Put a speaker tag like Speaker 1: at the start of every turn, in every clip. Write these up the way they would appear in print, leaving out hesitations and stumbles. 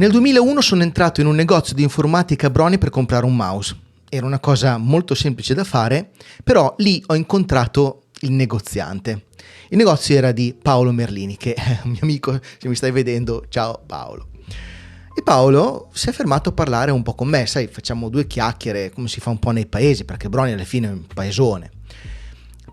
Speaker 1: Nel 2001 sono entrato in un negozio di informatica a Broni per comprare un mouse. Era una cosa molto semplice da fare, però lì ho incontrato il negoziante. Il negozio era di Paolo Merlini, che è un mio amico, se mi stai vedendo, ciao Paolo. E Paolo si è fermato a parlare un po' con me, sai, facciamo due chiacchiere, come si fa un po' nei paesi, perché Broni alla fine è un paesone.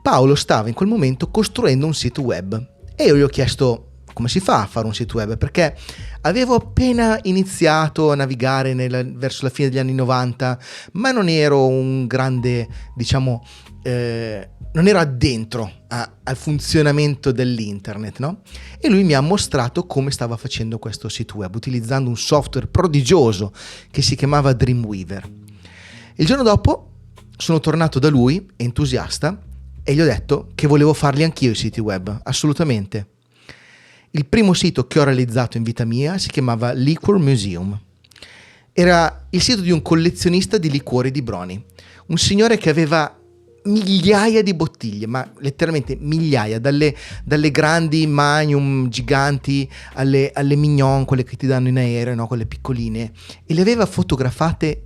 Speaker 1: Paolo stava in quel momento costruendo un sito web e io gli ho chiesto come si fa a fare un sito web, perché avevo appena iniziato a navigare verso la fine degli anni 90, ma non ero un grande, diciamo, non ero addentro al funzionamento dell'internet, no? E lui mi ha mostrato come stava facendo questo sito web utilizzando un software prodigioso che si chiamava Dreamweaver. Il giorno dopo sono tornato da lui entusiasta e gli ho detto che volevo farli anch'io i siti web, assolutamente. Il primo sito che ho realizzato in vita mia si chiamava Liquor Museum. Era il sito di un collezionista di liquori di Broni, un signore che aveva migliaia di bottiglie, ma letteralmente migliaia, dalle grandi Magnum giganti alle Mignon, quelle che ti danno in aereo, no? Quelle piccoline, e le aveva fotografate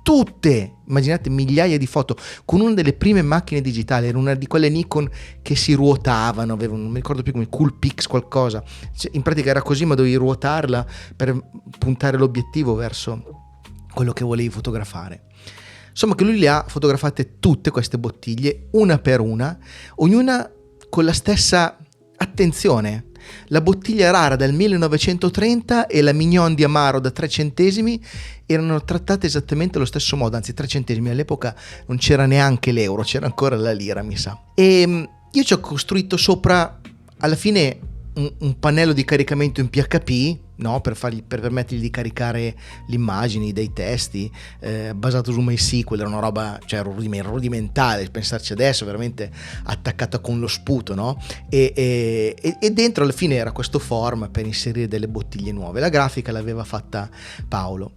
Speaker 1: tutte, immaginate, migliaia di foto, con una delle prime macchine digitali, era una di quelle Nikon che si ruotavano, non mi ricordo più come, Coolpix qualcosa, in pratica era così, ma dovevi ruotarla per puntare l'obiettivo verso quello che volevi fotografare. Insomma, che lui le ha fotografate tutte queste bottiglie, una per una, ognuna con la stessa attenzione. La bottiglia rara del 1930 e la Mignon di Amaro da 3 centesimi erano trattate esattamente allo stesso modo, anzi 3 centesimi all'epoca non c'era neanche l'euro, c'era ancora la lira, mi sa. E io ci ho costruito sopra, alla fine, un pannello di caricamento in PHP, no? Per permettergli di caricare le immagini, dei testi, basato su MySQL. Era una roba, cioè, rudimentale, pensarci adesso, veramente attaccata con lo sputo, no? E dentro alla fine era questo form per inserire delle bottiglie nuove. La grafica l'aveva fatta Paolo,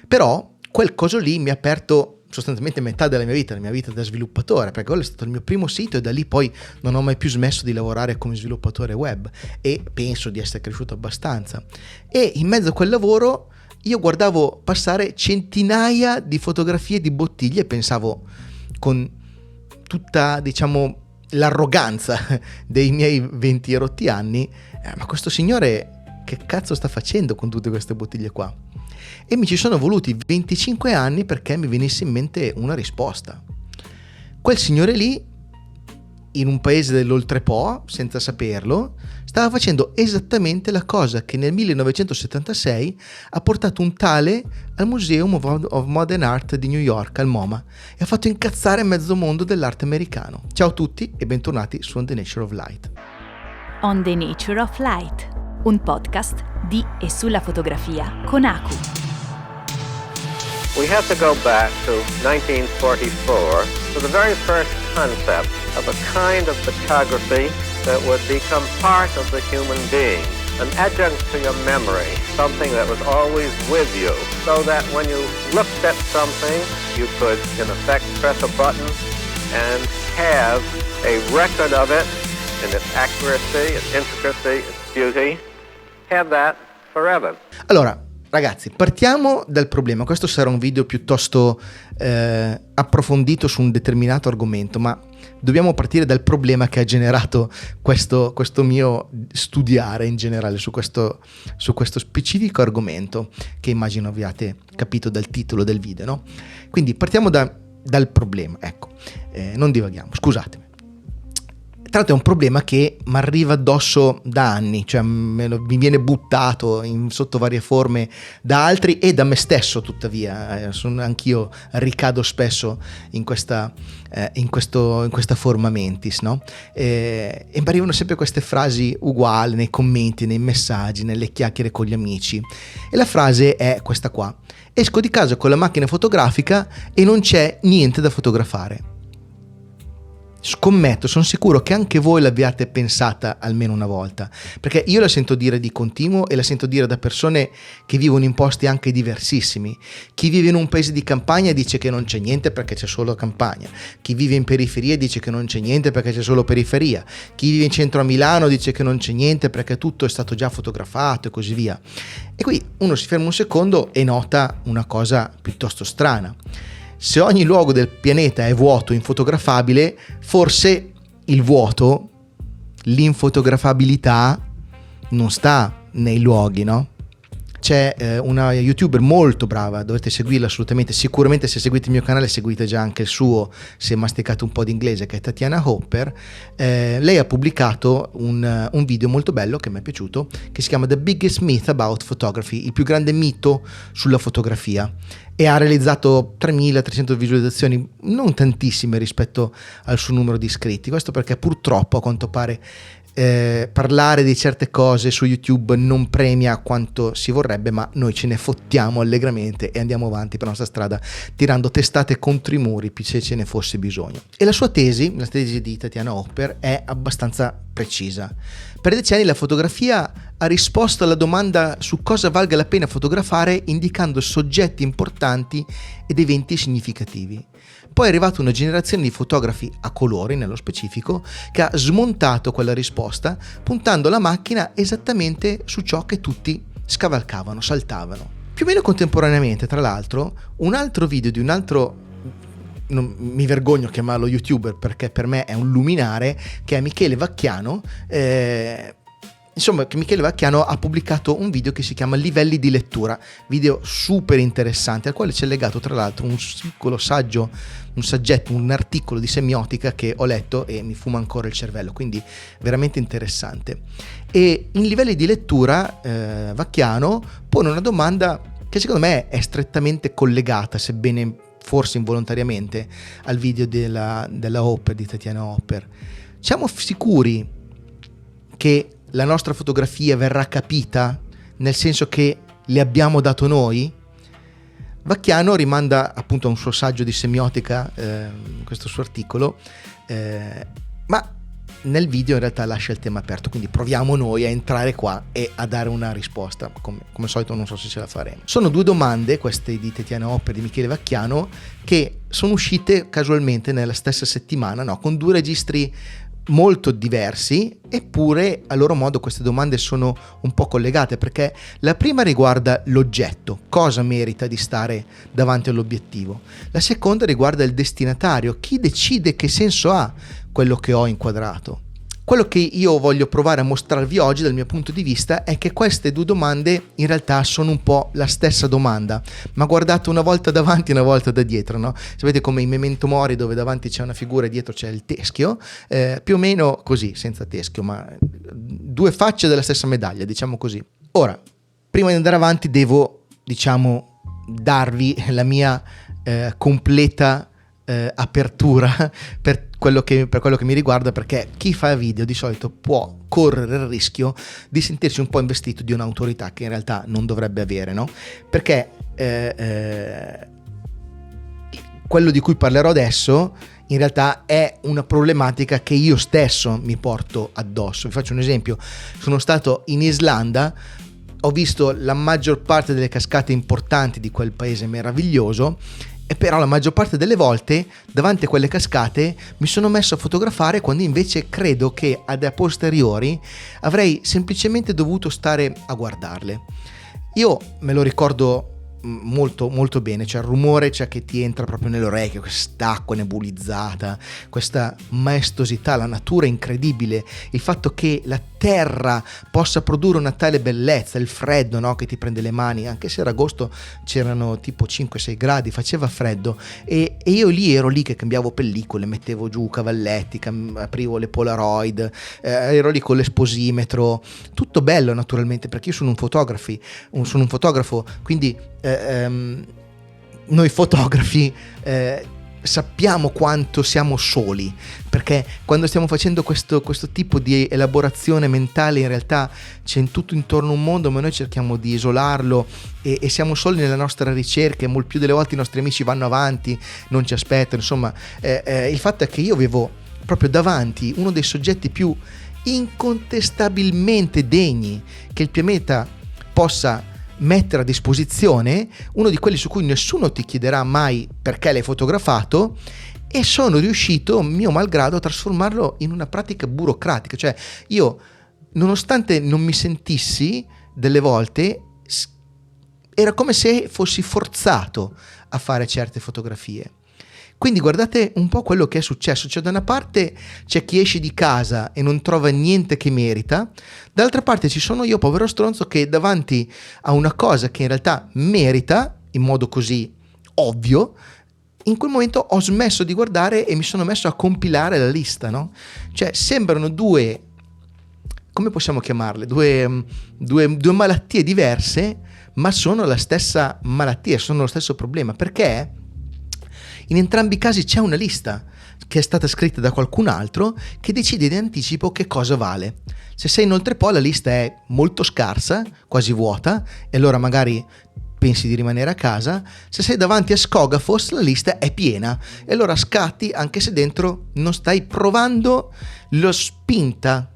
Speaker 1: però quel coso lì mi ha aperto sostanzialmente metà della mia vita da sviluppatore, perché quello è stato il mio primo sito e da lì poi non ho mai più smesso di lavorare come sviluppatore web e penso di essere cresciuto abbastanza. E in mezzo a quel lavoro io guardavo passare centinaia di fotografie di bottiglie e pensavo, con tutta, diciamo, l'arroganza dei miei 20 erotti anni, ma questo signore che cazzo sta facendo con tutte queste bottiglie qua? E mi ci sono voluti 25 anni perché mi venisse in mente una risposta. Quel signore lì, in un paese dell'Oltrepo, senza saperlo, stava facendo esattamente la cosa che nel 1976 ha portato un tale al Museum of Modern Art di New York, al MoMA, e ha fatto incazzare mezzo mondo dell'arte americano. Ciao a tutti e bentornati su On the Nature of Light.
Speaker 2: On the Nature of Light, un podcast di e sulla fotografia con Aku.
Speaker 3: We have to go back to 1944 to the very first concept of a kind of photography that would become part of the human being, an adjunct to your memory, something that was always with you, so that when you looked at something, you could, in effect, press a button and have a record of it in its accuracy, its intricacy, its beauty, have that forever.
Speaker 1: Allora, ragazzi, partiamo dal problema. Questo sarà un video piuttosto approfondito su un determinato argomento, ma dobbiamo partire dal problema che ha generato questo mio studiare in generale su questo specifico argomento, che immagino abbiate capito dal titolo del video, no? Quindi partiamo dal problema, ecco, non divaghiamo, scusatemi. Tra l'altro è un problema che mi arriva addosso da anni, cioè mi viene buttato sotto varie forme da altri e da me stesso, tuttavia. Anch'io ricado spesso in questa forma mentis, no? E mi arrivano sempre queste frasi uguali nei commenti, nei messaggi, nelle chiacchiere con gli amici. E la frase è questa qua: esco di casa con la macchina fotografica e non c'è niente da fotografare. scommetto, sono sicuro che anche voi l'abbiate pensata almeno una volta, perché io la sento dire di continuo e la sento dire da persone che vivono in posti anche diversissimi. Chi vive in un paese di campagna dice che non c'è niente perché c'è solo campagna, chi vive in periferia dice che non c'è niente perché c'è solo periferia, chi vive in centro a Milano dice che non c'è niente perché tutto è stato già fotografato e così via. E qui uno si ferma un secondo e nota una cosa piuttosto strana. Se ogni luogo del pianeta è vuoto, infotografabile, forse il vuoto, l'infotografabilità non sta nei luoghi, no? C'è una youtuber molto brava, dovete seguirla assolutamente, sicuramente se seguite il mio canale seguite già anche il suo, se masticate un po' di inglese, che è Tatiana Hopper. Lei ha pubblicato un video molto bello che mi è piaciuto, che si chiama The Biggest Myth About Photography, il più grande mito sulla fotografia, e ha realizzato 3.300 visualizzazioni, non tantissime rispetto al suo numero di iscritti. Questo perché purtroppo a quanto pare parlare di certe cose su YouTube non premia quanto si vorrebbe, ma noi ce ne fottiamo allegramente e andiamo avanti per la nostra strada tirando testate contro i muri se ce ne fosse bisogno. E la sua tesi, la tesi di Tatiana Hopper, è abbastanza precisa. Per decenni la fotografia ha risposto alla domanda su cosa valga la pena fotografare indicando soggetti importanti ed eventi significativi. Poi è arrivata una generazione di fotografi a colori, nello specifico, che ha smontato quella risposta puntando la macchina esattamente su ciò che tutti scavalcavano, saltavano. Più o meno contemporaneamente, tra l'altro, un altro video di un altro, non mi vergogno a chiamarlo youtuber perché per me è un luminare, che è Michele Vacchiano. Che Michele Vacchiano ha pubblicato un video che si chiama Livelli di lettura, video super interessante, al quale c'è legato tra l'altro un piccolo saggio, un saggetto, un articolo di semiotica che ho letto e mi fuma ancora il cervello, quindi veramente interessante. E in Livelli di lettura Vacchiano pone una domanda che secondo me è strettamente collegata, sebbene forse involontariamente, al video della Hopper, di Tatiana Hopper. Siamo sicuri che la nostra fotografia verrà capita nel senso che le abbiamo dato noi? Vacchiano rimanda appunto a un suo saggio di semiotica, questo suo articolo, ma nel video in realtà lascia il tema aperto, quindi proviamo noi a entrare qua e a dare una risposta, come al solito non so se ce la faremo. Sono due domande, queste di Tatiana Hopper e di Michele Vacchiano, che sono uscite casualmente nella stessa settimana, no? Con due registri molto diversi, eppure a loro modo queste domande sono un po' collegate, perché la prima riguarda l'oggetto, cosa merita di stare davanti all'obiettivo. La seconda riguarda il destinatario, chi decide che senso ha quello che ho inquadrato. Quello che io voglio provare a mostrarvi oggi dal mio punto di vista è che queste due domande in realtà sono un po' la stessa domanda, ma guardate una volta davanti e una volta da dietro, no? Sapete come in Memento Mori, dove davanti c'è una figura e dietro c'è il teschio, più o meno così, senza teschio, ma due facce della stessa medaglia, diciamo così. Ora, prima di andare avanti devo, darvi la mia completa apertura per quello che mi riguarda, perché chi fa video di solito può correre il rischio di sentirsi un po' investito di un'autorità che in realtà non dovrebbe avere, no? Perché quello di cui parlerò adesso in realtà è una problematica che io stesso mi porto addosso. Vi faccio un esempio: sono stato in Islanda, ho visto la maggior parte delle cascate importanti di quel paese meraviglioso, e però la maggior parte delle volte davanti a quelle cascate mi sono messo a fotografare, quando invece credo che a posteriori avrei semplicemente dovuto stare a guardarle. Io me lo ricordo molto molto bene, cioè il rumore che ti entra proprio nell'orecchio, quest'acqua nebulizzata, questa maestosità, la natura incredibile, il fatto che la terra possa produrre una tale bellezza, il freddo, no, che ti prende le mani, anche se era agosto, c'erano tipo 5-6 gradi, faceva freddo, e io ero lì che cambiavo pellicole, mettevo giù cavalletti, aprivo le Polaroid, ero lì con l'esposimetro, tutto bello naturalmente, perché io sono un fotografo, quindi noi fotografi sappiamo quanto siamo soli, perché quando stiamo facendo questo tipo di elaborazione mentale in realtà c'è tutto intorno un mondo, ma noi cerchiamo di isolarlo e siamo soli nella nostra ricerca, e molto più delle volte i nostri amici vanno avanti, non ci aspettano. Insomma, il fatto è che io avevo proprio davanti uno dei soggetti più incontestabilmente degni che il pianeta possa mettere a disposizione, uno di quelli su cui nessuno ti chiederà mai perché l'hai fotografato, e sono riuscito, mio malgrado, a trasformarlo in una pratica burocratica. Cioè io, nonostante non mi sentissi delle volte, era come se fossi forzato a fare certe fotografie. Quindi guardate un po' quello che è successo. Cioè, da una parte c'è chi esce di casa e non trova niente che merita, dall'altra parte ci sono io, povero stronzo, che davanti a una cosa che in realtà merita, in modo così ovvio, in quel momento ho smesso di guardare e mi sono messo a compilare la lista, no? Cioè sembrano due, come possiamo chiamarle? Due malattie diverse, ma sono la stessa malattia, sono lo stesso problema, perché in entrambi i casi c'è una lista che è stata scritta da qualcun altro che decide in anticipo che cosa vale. Se sei in Oltrepò la lista è molto scarsa, quasi vuota, e allora magari pensi di rimanere a casa. Se sei davanti a Skogafos la lista è piena e allora scatti anche se dentro non stai provando lo spinta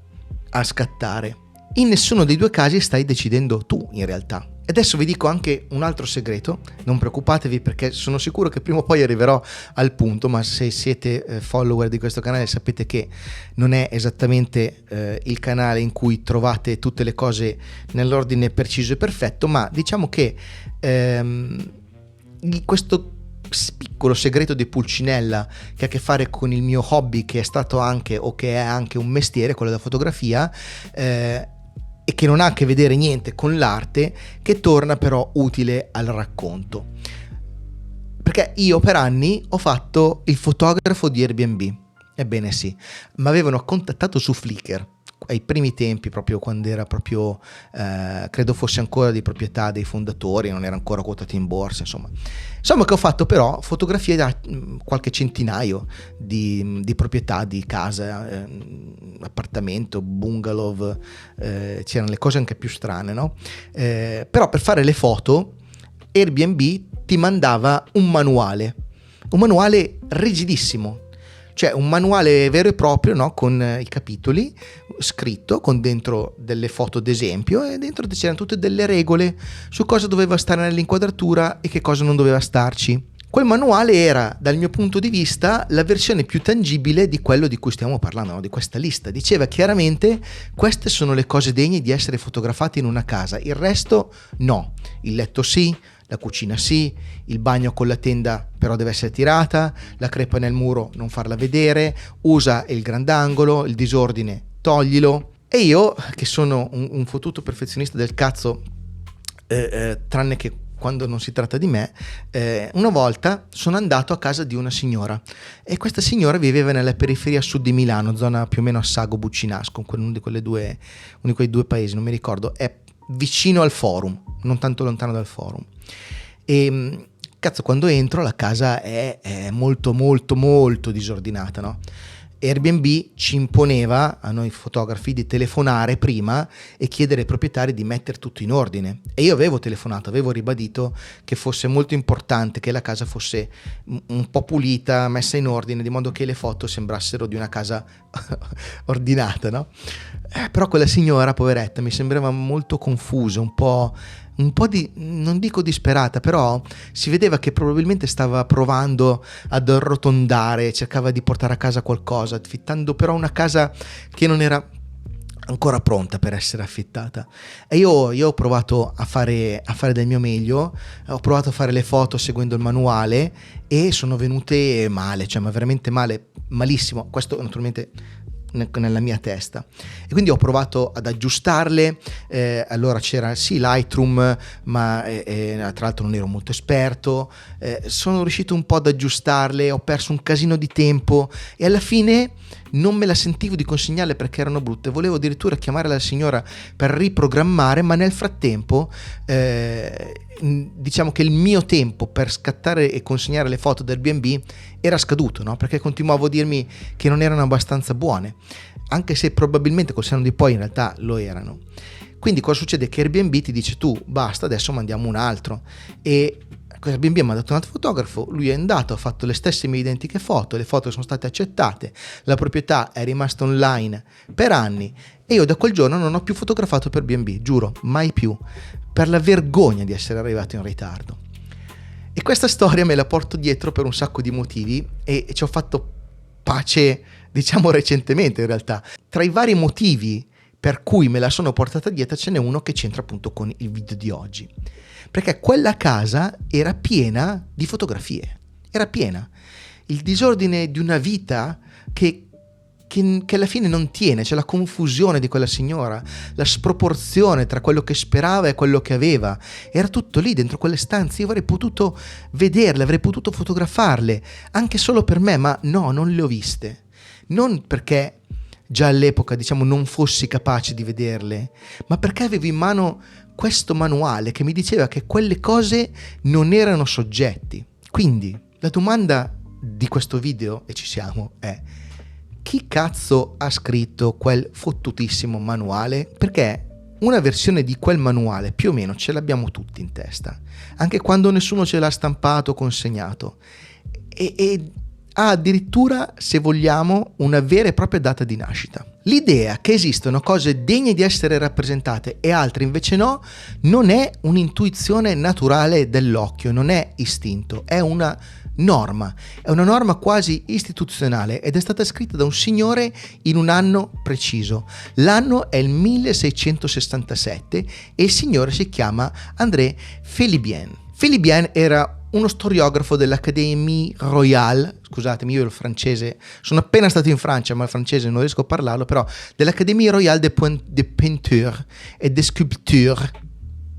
Speaker 1: a scattare. In nessuno dei due casi stai decidendo tu in realtà. E adesso vi dico anche un altro segreto, non preoccupatevi perché sono sicuro che prima o poi arriverò al punto, ma se siete follower di questo canale sapete che non è esattamente il canale in cui trovate tutte le cose nell'ordine preciso e perfetto, ma diciamo che questo piccolo segreto di Pulcinella che ha a che fare con il mio hobby, che è stato anche o che è anche un mestiere, quello della fotografia, e che non ha a che vedere niente con l'arte, che torna però utile al racconto. Perché io per anni ho fatto il fotografo di Airbnb. Ebbene sì, mi avevano contattato su Flickr ai primi tempi, proprio quando era proprio credo fosse ancora di proprietà dei fondatori, non era ancora quotato in borsa, insomma che ho fatto però fotografie da qualche centinaio di proprietà, di casa, appartamento, bungalow, c'erano le cose anche più strane, no? Però per fare le foto Airbnb ti mandava un manuale rigidissimo, cioè un manuale vero e proprio, no? Con i capitoli, scritto, con dentro delle foto d'esempio, e dentro c'erano tutte delle regole su cosa doveva stare nell'inquadratura e che cosa non doveva starci. Quel manuale era, dal mio punto di vista, la versione più tangibile di quello di cui stiamo parlando, no? Di questa lista. Diceva chiaramente: queste sono le cose degne di essere fotografate in una casa, il resto no. Il letto sì, la cucina sì, il bagno con la tenda però deve essere tirata, la crepa nel muro non farla vedere, usa il grandangolo, il disordine toglilo. E io, che sono un fottuto perfezionista del cazzo, tranne che quando non si tratta di me, una volta sono andato a casa di una signora, e questa signora viveva nella periferia sud di Milano, zona più o meno Assago Buccinasco, uno di quei due paesi, non mi ricordo, è vicino al Forum, non tanto lontano dal Forum. E cazzo, quando entro la casa è molto molto molto disordinata, no? Airbnb ci imponeva a noi fotografi di telefonare prima e chiedere ai proprietari di mettere tutto in ordine, e io avevo telefonato, avevo ribadito che fosse molto importante che la casa fosse un po' pulita, messa in ordine, di modo che le foto sembrassero di una casa ordinata, no? Però quella signora, poveretta, mi sembrava molto confusa, un po' di, non dico disperata, però si vedeva che probabilmente stava provando ad arrotondare, cercava di portare a casa qualcosa, affittando però una casa che non era ancora pronta per essere affittata. E io ho provato a fare del mio meglio, ho provato a fare le foto seguendo il manuale e sono venute male, cioè ma veramente male, malissimo. Questo naturalmente nella mia testa, e quindi ho provato ad aggiustarle. Allora c'era sì Lightroom, ma tra l'altro non ero molto esperto, sono riuscito un po' ad aggiustarle, ho perso un casino di tempo e alla fine non me la sentivo di consegnarle perché erano brutte. Volevo addirittura chiamare la signora per riprogrammare, ma nel frattempo diciamo che il mio tempo per scattare e consegnare le foto del Airbnb era scaduto, no? Perché continuavo a dirmi che non erano abbastanza buone, anche se probabilmente col senno di poi in realtà lo erano. Quindi cosa succede? Che Airbnb ti dice: tu basta, adesso mandiamo un altro. E Airbnb mi ha dato un altro fotografo, lui è andato, ha fatto le stesse mie identiche foto, le foto sono state accettate, la proprietà è rimasta online per anni e io da quel giorno non ho più fotografato per B&B, giuro, mai più, per la vergogna di essere arrivato in ritardo. E questa storia me la porto dietro per un sacco di motivi e ci ho fatto pace, diciamo, recentemente in realtà. Tra i vari motivi per cui me la sono portata dietro ce n'è uno che c'entra appunto con il video di oggi. Perché quella casa era piena di fotografie, era piena. Il disordine di una vita che alla fine non tiene, c'è la confusione di quella signora, la sproporzione tra quello che sperava e quello che aveva. Era tutto lì dentro quelle stanze, io avrei potuto vederle, avrei potuto fotografarle, anche solo per me, ma no, non le ho viste. Non perché già all'epoca, diciamo, non fossi capace di vederle, ma perché avevo in mano questo manuale che mi diceva che quelle cose non erano soggetti. Quindi la domanda di questo video, e ci siamo, è: chi cazzo ha scritto quel fottutissimo manuale? Perché una versione di quel manuale più o meno ce l'abbiamo tutti in testa, anche quando nessuno ce l'ha stampato o consegnato, e ha addirittura, se vogliamo, una vera e propria data di nascita. L'idea che esistono cose degne di essere rappresentate e altre invece no, non è un'intuizione naturale dell'occhio, non è istinto, è una norma quasi istituzionale ed è stata scritta da un signore in un anno preciso. L'anno è il 1667 e il signore si chiama André Philibien. Philibien era uno storiografo dell'Académie Royale, scusatemi, io il francese, sono appena stato in Francia, ma il francese non riesco a parlarlo, però dell'Académie Royale de Peinture et de Sculpture,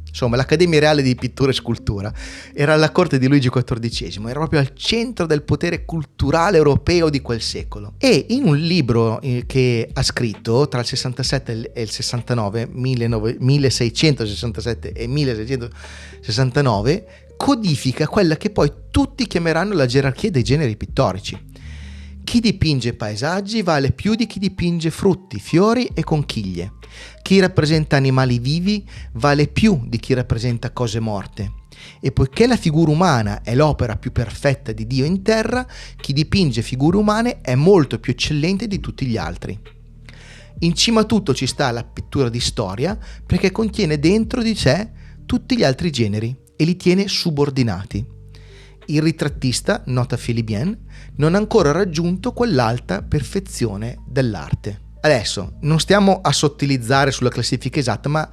Speaker 1: insomma l'Accademia Reale di Pittura e Scultura. Era alla corte di Luigi XIV, era proprio al centro del potere culturale europeo di quel secolo. E in un libro che ha scritto tra il 67 e il 69, 1667 e 1669, codifica quella che poi tutti chiameranno la gerarchia dei generi pittorici. Chi dipinge paesaggi vale più di chi dipinge frutti, fiori e conchiglie. Chi rappresenta animali vivi vale più di chi rappresenta cose morte. E poiché la figura umana è l'opera più perfetta di Dio in terra, chi dipinge figure umane è molto più eccellente di tutti gli altri. In cima a tutto ci sta la pittura di storia, perché contiene dentro di sé tutti gli altri generi e li tiene subordinati. Il ritrattista, nota Philibien, non ha ancora raggiunto quell'alta perfezione dell'arte. Adesso, non stiamo a sottilizzare sulla classifica esatta, ma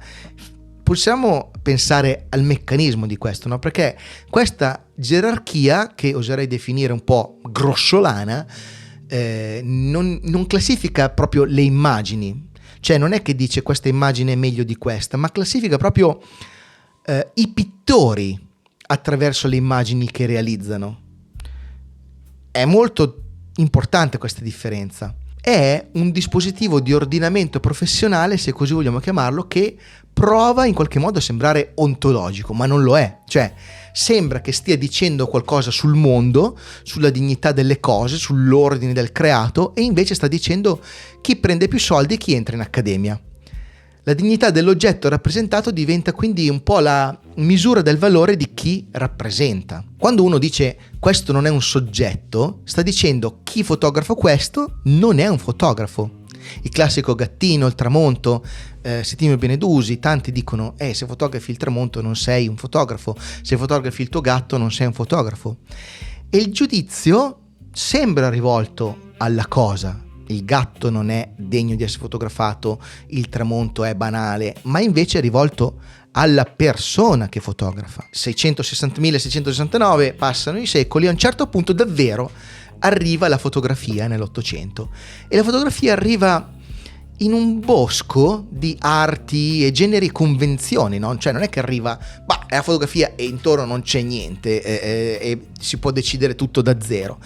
Speaker 1: possiamo pensare al meccanismo di questo, no? Perché questa gerarchia, che oserei definire un po' grossolana, non classifica proprio le immagini. Cioè non è che dice questa immagine è meglio di questa, ma classifica proprio i pittori attraverso le immagini che realizzano. È molto importante questa differenza. È un dispositivo di ordinamento professionale, se così vogliamo chiamarlo, che prova in qualche modo a sembrare ontologico, ma non lo è. Cioè, sembra che stia dicendo qualcosa sul mondo, sulla dignità delle cose, sull'ordine del creato, e invece sta dicendo chi prende più soldi e chi entra in accademia. La dignità dell'oggetto rappresentato diventa quindi un po' la misura del valore di chi rappresenta. Quando uno dice questo non è un soggetto, sta dicendo chi fotografa questo non è un fotografo. Il classico gattino, il tramonto, Settimio Benedusi, tanti dicono se fotografi il tramonto non sei un fotografo, se fotografi il tuo gatto non sei un fotografo. E il giudizio sembra rivolto alla cosa. Il gatto non è degno di essere fotografato, il tramonto è banale, ma invece è rivolto alla persona che fotografa. 660.669 passano i secoli, a un certo punto davvero arriva la fotografia nell'Ottocento, e la fotografia arriva in un bosco di arti e generi e convenzioni, no? Cioè non è che arriva, è la fotografia e intorno non c'è niente e si può decidere tutto da zero.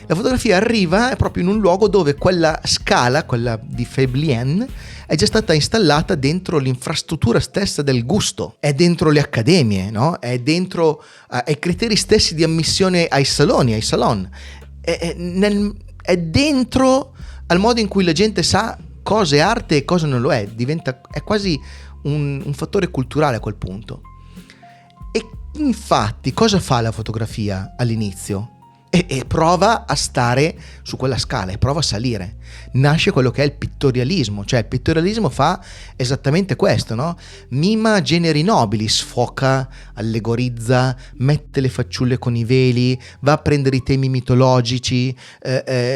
Speaker 1: La fotografia arriva proprio in un luogo dove quella scala, quella di Philibien, è già stata installata dentro l'infrastruttura stessa del gusto, è dentro le accademie, no? È dentro ai criteri stessi di ammissione ai saloni, ai salon, è dentro al modo in cui la gente sa cosa è arte e cosa non lo è, è quasi un fattore culturale a quel punto. E Infatti, cosa fa la fotografia all'inizio? E prova a stare su quella scala e prova a salire. Nasce quello che è il pittorialismo, cioè il pittorialismo fa esattamente questo, no? Mima generi nobili, sfoca, allegorizza, mette le fanciulle con i veli, va a prendere i temi mitologici,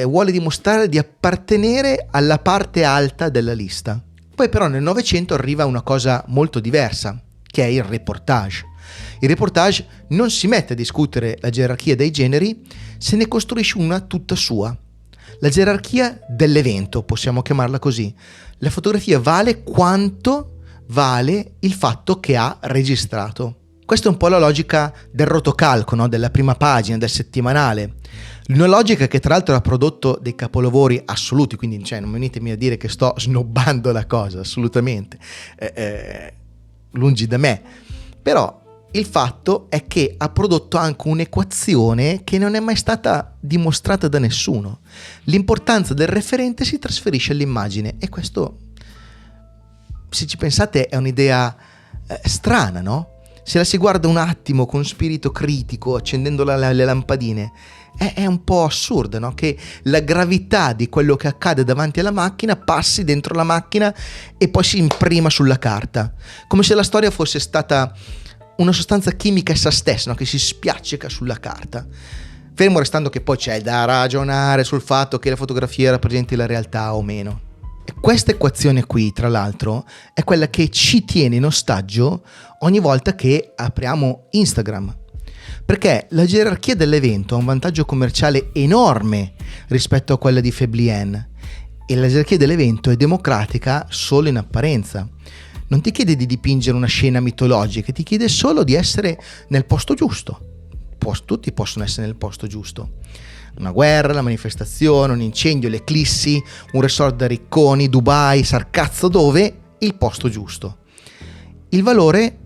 Speaker 1: vuole dimostrare di appartenere alla parte alta della lista. Poi però nel Novecento arriva una cosa molto diversa, che è il reportage. Il reportage non si mette a discutere la gerarchia dei generi, se ne costruisce una tutta sua. La gerarchia dell'evento, possiamo chiamarla così. La fotografia vale quanto vale il fatto che ha registrato. Questa è un po' la logica del rotocalco, no? Della prima pagina, del settimanale. Una logica che tra l'altro ha prodotto dei capolavori assoluti, quindi non venitemi a dire che sto snobbando la cosa, assolutamente. Lungi da me. Però il fatto è che ha prodotto anche un'equazione che non è mai stata dimostrata da nessuno. L'importanza del referente si trasferisce all'immagine e questo, se ci pensate, è un'idea strana, no? Se la si guarda un attimo con spirito critico, accendendo le lampadine, è un po' assurdo, no? Che la gravità di quello che accade davanti alla macchina passi dentro la macchina e poi si imprima sulla carta, come se la storia fosse stata una sostanza chimica essa stessa, no? Che si spiaccica sulla carta, fermo restando che poi c'è da ragionare sul fatto che la fotografia rappresenti la realtà o meno. E questa equazione qui, tra l'altro, è quella che ci tiene in ostaggio ogni volta che apriamo Instagram, perché la gerarchia dell'evento ha un vantaggio commerciale enorme rispetto a quella di Feblien e la gerarchia dell'evento è democratica solo in apparenza. Non ti chiede di dipingere una scena mitologica, ti chiede solo di essere nel posto giusto. Tutti possono essere nel posto giusto. Una guerra, una manifestazione, un incendio, l'eclissi, un resort da ricconi, Dubai, sarcazzo dove, il posto giusto. Il valore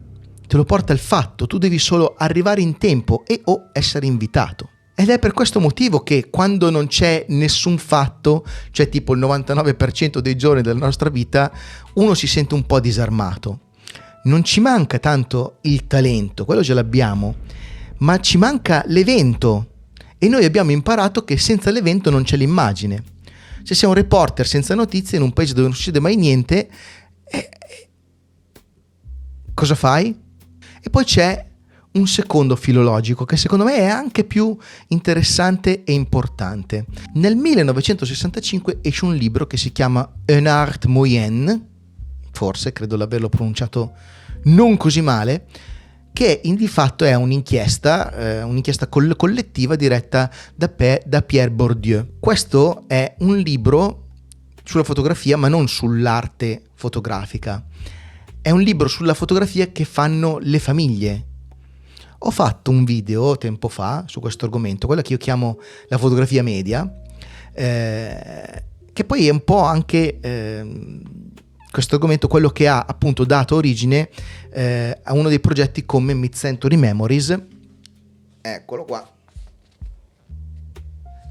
Speaker 1: te lo porta il fatto, tu devi solo arrivare in tempo e o essere invitato. Ed è per questo motivo che quando non c'è nessun fatto, cioè tipo il 99% dei giorni della nostra vita, uno si sente un po' disarmato. Non ci manca tanto il talento, quello ce l'abbiamo, ma ci manca l'evento. E noi abbiamo imparato che senza l'evento non c'è l'immagine. Se sei un reporter senza notizie in un paese dove non succede mai niente, cosa fai? E poi c'è un secondo filologico che secondo me è anche più interessante e importante. Nel 1965 esce un libro che si chiama Un art moyenne, forse credo l'averlo pronunciato non così male, che di fatto è un'inchiesta collettiva diretta da Pierre Bourdieu. Questo è un libro sulla fotografia, ma non sull'arte fotografica. È un libro sulla fotografia che fanno le famiglie. Ho fatto un video tempo fa su questo argomento, quella che io chiamo la fotografia media, che poi è un po' anche questo argomento quello che ha appunto dato origine a uno dei progetti come Mid-Century Memories, eccolo qua,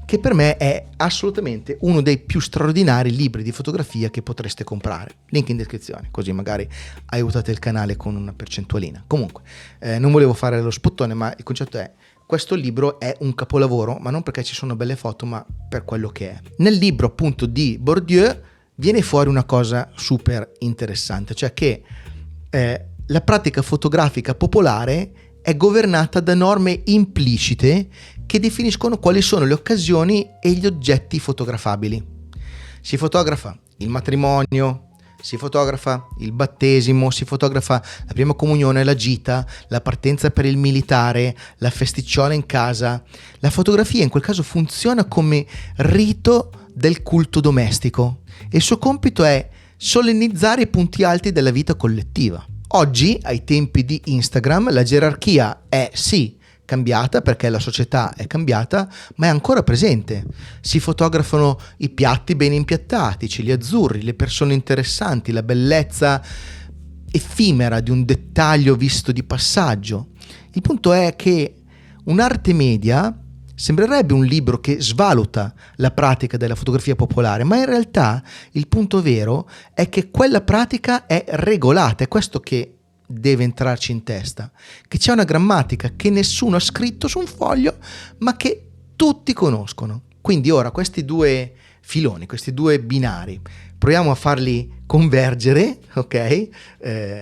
Speaker 1: che per me è assolutamente uno dei più straordinari libri di fotografia che potreste comprare. Link in descrizione, così magari aiutate il canale con una percentualina. Comunque, non volevo fare lo spottone, ma il concetto è: questo libro è un capolavoro, ma non perché ci sono belle foto, ma per quello che è. Nel libro appunto di Bourdieu viene fuori una cosa super interessante, cioè che la pratica fotografica popolare è governata da norme implicite che definiscono quali sono le occasioni e gli oggetti fotografabili. Si fotografa il matrimonio, si fotografa il battesimo, si fotografa la prima comunione, la gita, la partenza per il militare, la festicciola in casa. La fotografia in quel caso funziona come rito del culto domestico e il suo compito è solennizzare i punti alti della vita collettiva. Oggi, ai tempi di Instagram, la gerarchia è sì cambiata perché la società è cambiata, ma è ancora presente. Si fotografano i piatti ben impiattati, i cieli azzurri, le persone interessanti, la bellezza effimera di un dettaglio visto di passaggio. Il punto è che un'arte media sembrerebbe un libro che svaluta la pratica della fotografia popolare, ma in realtà il punto vero è che quella pratica è regolata, è questo che deve entrarci in testa? Che c'è una grammatica che nessuno ha scritto su un foglio, ma che tutti conoscono. Quindi ora questi due filoni, questi due binari, proviamo a farli convergere, ok?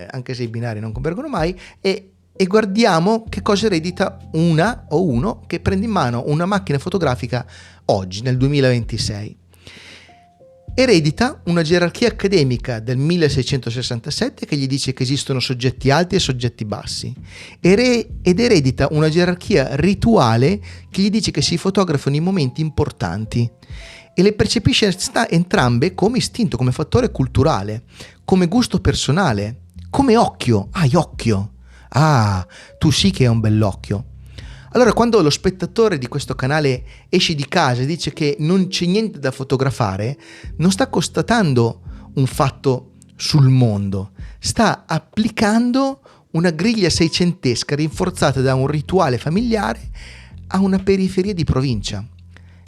Speaker 1: Anche se i binari non convergono mai, e guardiamo che cosa eredita una o uno che prende in mano una macchina fotografica oggi, nel 2026. Eredita una gerarchia accademica del 1667 che gli dice che esistono soggetti alti e soggetti bassi, ed eredita una gerarchia rituale che gli dice che si fotografano i momenti importanti, e le percepisce entrambe come istinto, come fattore culturale, come gusto personale, come occhio. Hai occhio? Ah, tu sì che hai un bell'occhio. Allora, quando lo spettatore di questo canale esce di casa e dice che non c'è niente da fotografare, non sta constatando un fatto sul mondo, sta applicando una griglia seicentesca rinforzata da un rituale familiare a una periferia di provincia,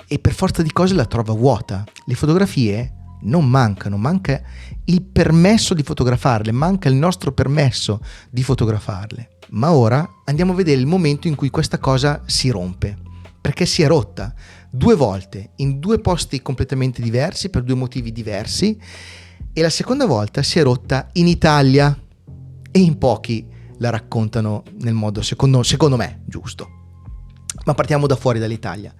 Speaker 1: e per forza di cose la trova vuota. Le fotografie non mancano, manca il permesso di fotografarle, manca il nostro permesso di fotografarle. Ma ora andiamo a vedere il momento in cui questa cosa si rompe, perché si è rotta 2 volte in 2 posti completamente diversi per 2 motivi diversi, e la seconda volta si è rotta in Italia, e in pochi la raccontano nel modo secondo me giusto. Ma partiamo da fuori dall'Italia.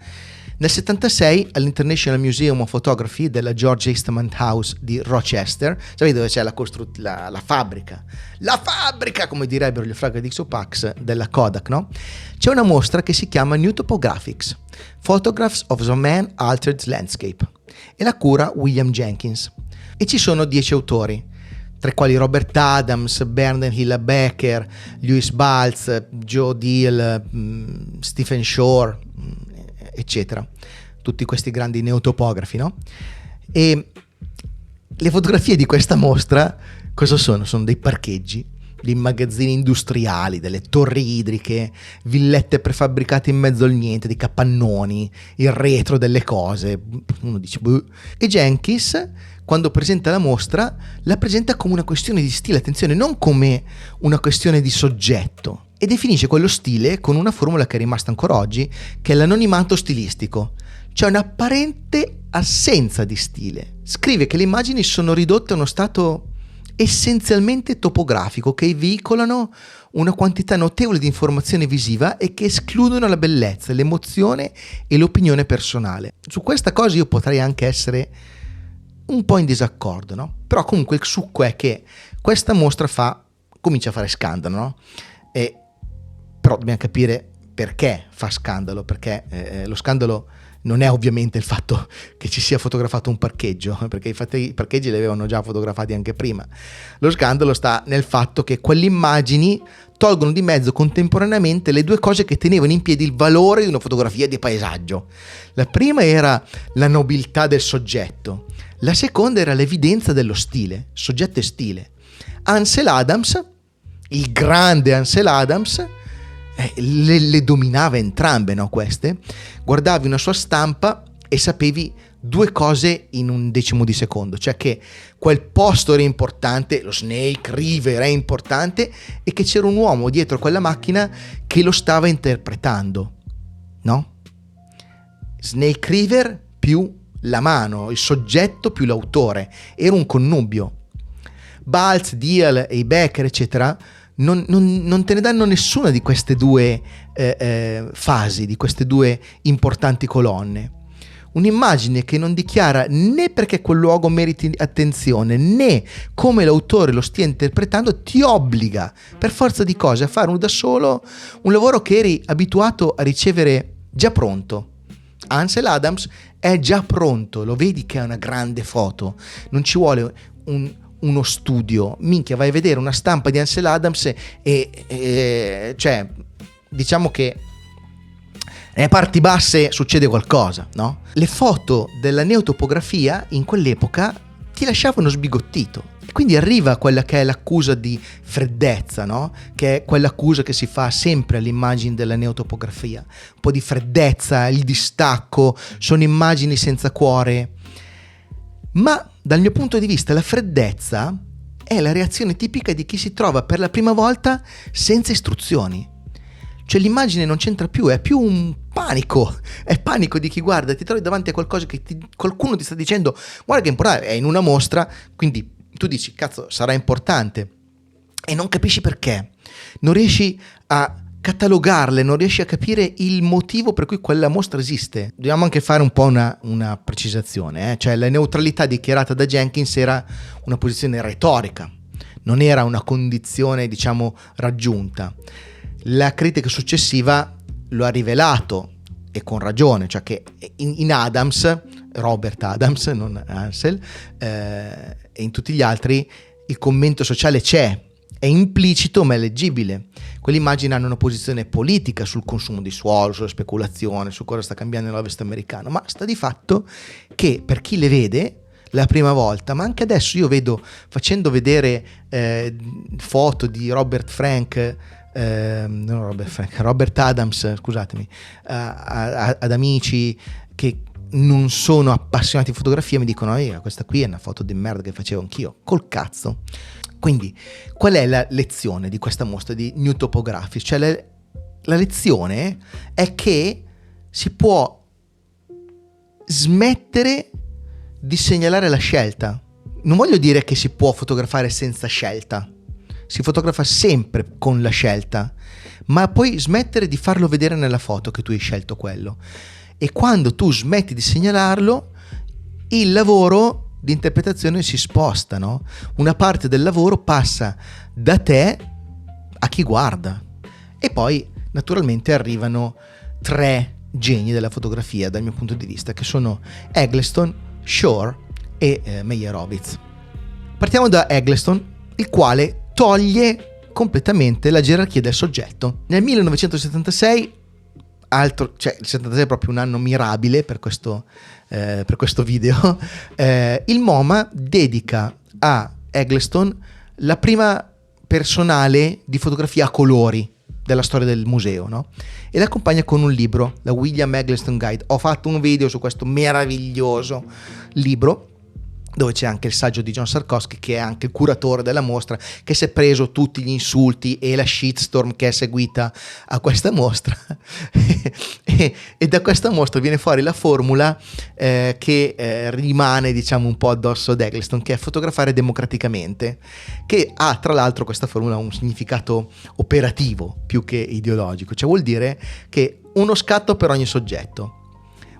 Speaker 1: Nel 76 all'International Museum of Photography della George Eastman House di Rochester, sapete dove c'è la fabbrica, come direbbero gli Fragga Dixo Pax della Kodak, no? C'è una mostra che si chiama New Topographics, Photographs of the Man Altered Landscape, e la cura William Jenkins, e ci sono 10 autori, tra i quali Robert Adams, Bernard Hilla Becker, Lewis Balz, Joe Deal, Stephen Shore, eccetera, tutti questi grandi neotopografi, no? E le fotografie di questa mostra cosa sono? Sono dei parcheggi, dei magazzini industriali, delle torri idriche, villette prefabbricate in mezzo al niente, dei capannoni, il retro delle cose. Uno dice boh. E Jenkins, quando presenta la mostra, la presenta come una questione di stile, attenzione, non come una questione di soggetto, e definisce quello stile con una formula che è rimasta ancora oggi, che è l'anonimato stilistico. C'è un'apparente assenza di stile. Scrive che le immagini sono ridotte a uno stato essenzialmente topografico, che veicolano una quantità notevole di informazione visiva e che escludono la bellezza, l'emozione e l'opinione personale. Su questa cosa io potrei anche essere un po' in disaccordo, no? Però comunque il succo è che questa mostra comincia a fare scandalo, no? Però dobbiamo capire perché fa scandalo, perché lo scandalo non è ovviamente il fatto che ci sia fotografato un parcheggio, perché i parcheggi li avevano già fotografati anche prima. Lo scandalo sta nel fatto che quelle immagini tolgono di mezzo contemporaneamente le 2 cose che tenevano in piedi il valore di una fotografia di paesaggio. La prima era la nobiltà del soggetto, la seconda era l'evidenza dello stile, soggetto e stile. Ansel Adams, il grande Ansel Adams, le dominava entrambe, no? Queste guardavi una sua stampa e sapevi 2 cose in un decimo di secondo, cioè che quel posto era importante, lo Snake River è importante, e che c'era un uomo dietro quella macchina che lo stava interpretando, no? Snake River più la mano, il soggetto più l'autore, era un connubio. Balz, Deal e Becker eccetera non te ne danno nessuna di queste 2 fasi, di queste 2 importanti colonne. Un'immagine che non dichiara né perché quel luogo meriti attenzione, né come l'autore lo stia interpretando, ti obbliga per forza di cose a fare da solo un lavoro che eri abituato a ricevere già pronto. Ansel Adams è già pronto, lo vedi che è una grande foto, non ci vuole uno studio, minchia, vai a vedere una stampa di Ansel Adams e cioè diciamo che nelle parti basse succede qualcosa, no? Le foto della neotopografia in quell'epoca ti lasciavano sbigottito, e quindi arriva quella che è l'accusa di freddezza, no? Che è quell'accusa che si fa sempre alle immagini della neotopografia, un po' di freddezza, il distacco, sono immagini senza cuore. Ma dal mio punto di vista la freddezza è la reazione tipica di chi si trova per la prima volta senza istruzioni. Cioè l'immagine non c'entra più, è più un panico, è panico di chi guarda, ti trovi davanti a qualcosa che qualcuno ti sta dicendo guarda che è importante, è in una mostra, quindi tu dici cazzo sarà importante e non capisci perché, non riesci a catalogarle, non riesci a capire il motivo per cui quella mostra esiste. Dobbiamo anche fare un po' una precisazione, cioè la neutralità dichiarata da Jenkins era una posizione retorica, non era una condizione diciamo raggiunta. La critica successiva lo ha rivelato e con ragione, cioè che in Adams, Robert Adams, non Ansel, e in tutti gli altri il commento sociale c'è, è implicito ma è leggibile. Quelle immagini hanno una posizione politica sul consumo di suolo, sulla speculazione, su cosa sta cambiando nell'Ovest americano, ma sta di fatto che per chi le vede la prima volta, ma anche adesso io vedo, facendo vedere foto di Robert Adams, scusatemi, ad amici che non sono appassionati di fotografia, mi dicono questa qui è una foto di merda che facevo anch'io, col cazzo. Quindi qual è la lezione di questa mostra di New Topographics? Cioè la lezione è che si può smettere di segnalare la scelta. Non voglio dire che si può fotografare senza scelta, si fotografa sempre con la scelta, ma puoi smettere di farlo vedere nella foto che tu hai scelto quello. E quando tu smetti di segnalarlo, il lavoro di interpretazione si sposta, no? Una parte del lavoro passa da te a chi guarda. E poi naturalmente arrivano 3 geni della fotografia dal mio punto di vista, che sono Eggleston, Shore e Meyerowitz. Partiamo da Eggleston, il quale toglie completamente la gerarchia del soggetto. Nel 1976, il 76 è proprio un anno mirabile per questo video, il MoMA dedica a Eggleston la prima personale di fotografia a colori della storia del museo, no? E l'accompagna con un libro, la William Eggleston Guide. Ho fatto un video su questo meraviglioso libro, dove c'è anche il saggio di John Sarkowski, che è anche il curatore della mostra, che si è preso tutti gli insulti e la shitstorm che è seguita a questa mostra e da questa mostra viene fuori la formula che rimane diciamo un po' addosso ad Eggleston, che è fotografare democraticamente, che ha tra l'altro questa formula un significato operativo più che ideologico, cioè vuol dire che uno scatto per ogni soggetto.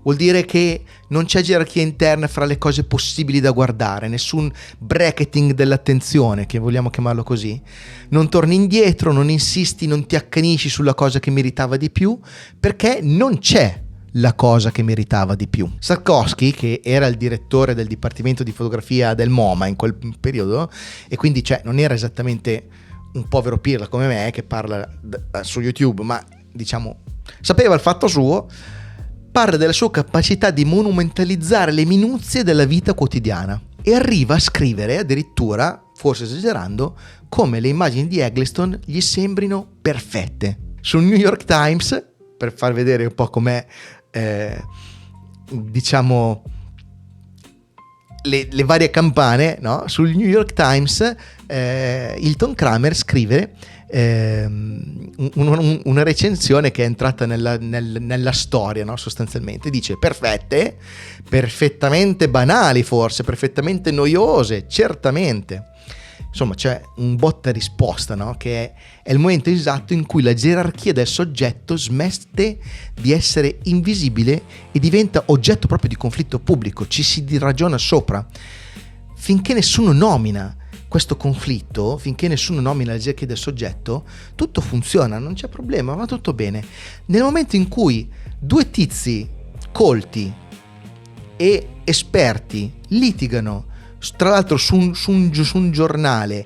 Speaker 1: Vuol dire che non c'è gerarchia interna fra le cose possibili da guardare, nessun bracketing dell'attenzione, che vogliamo chiamarlo così. Non torni indietro, non insisti, non ti accanisci sulla cosa che meritava di più, perché non c'è la cosa che meritava di più. Sarkowski, che era il direttore del dipartimento di fotografia del MoMA in quel periodo, e quindi non era esattamente un povero pirla come me che parla su YouTube, ma diciamo sapeva il fatto suo, parla della sua capacità di monumentalizzare le minuzie della vita quotidiana e arriva a scrivere addirittura, forse esagerando, come le immagini di Eggleston gli sembrino perfette. Sul New York Times, per far vedere un po' com'è diciamo le varie campane, no? Sul New York Times Hilton Kramer scrive una recensione che è entrata nella storia, no? Sostanzialmente dice: perfette, perfettamente banali, forse perfettamente noiose, certamente. Insomma, c'è un botta risposta, no? Che è il momento esatto in cui la gerarchia del soggetto smette di essere invisibile e diventa oggetto proprio di conflitto pubblico, ci si ragiona sopra. Finché nessuno nomina questo conflitto, finché nessuno nomina la gerarchia del soggetto, tutto funziona, non c'è problema, va tutto bene. Nel momento in cui 2 tizi colti e esperti litigano, tra l'altro su un giornale,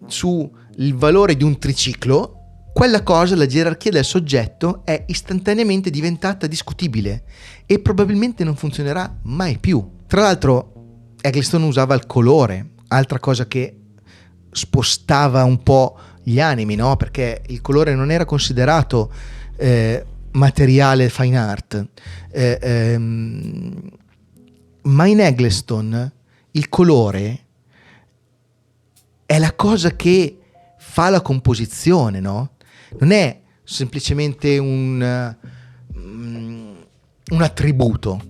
Speaker 1: su il valore di un triciclo, quella cosa, la gerarchia del soggetto, è istantaneamente diventata discutibile e probabilmente non funzionerà mai più. Tra l'altro Eggleston usava il colore, altra cosa che spostava un po' gli animi, no? Perché il colore non era considerato materiale fine art, ma in Eggleston il colore è la cosa che fa la composizione, no? Non è semplicemente un attributo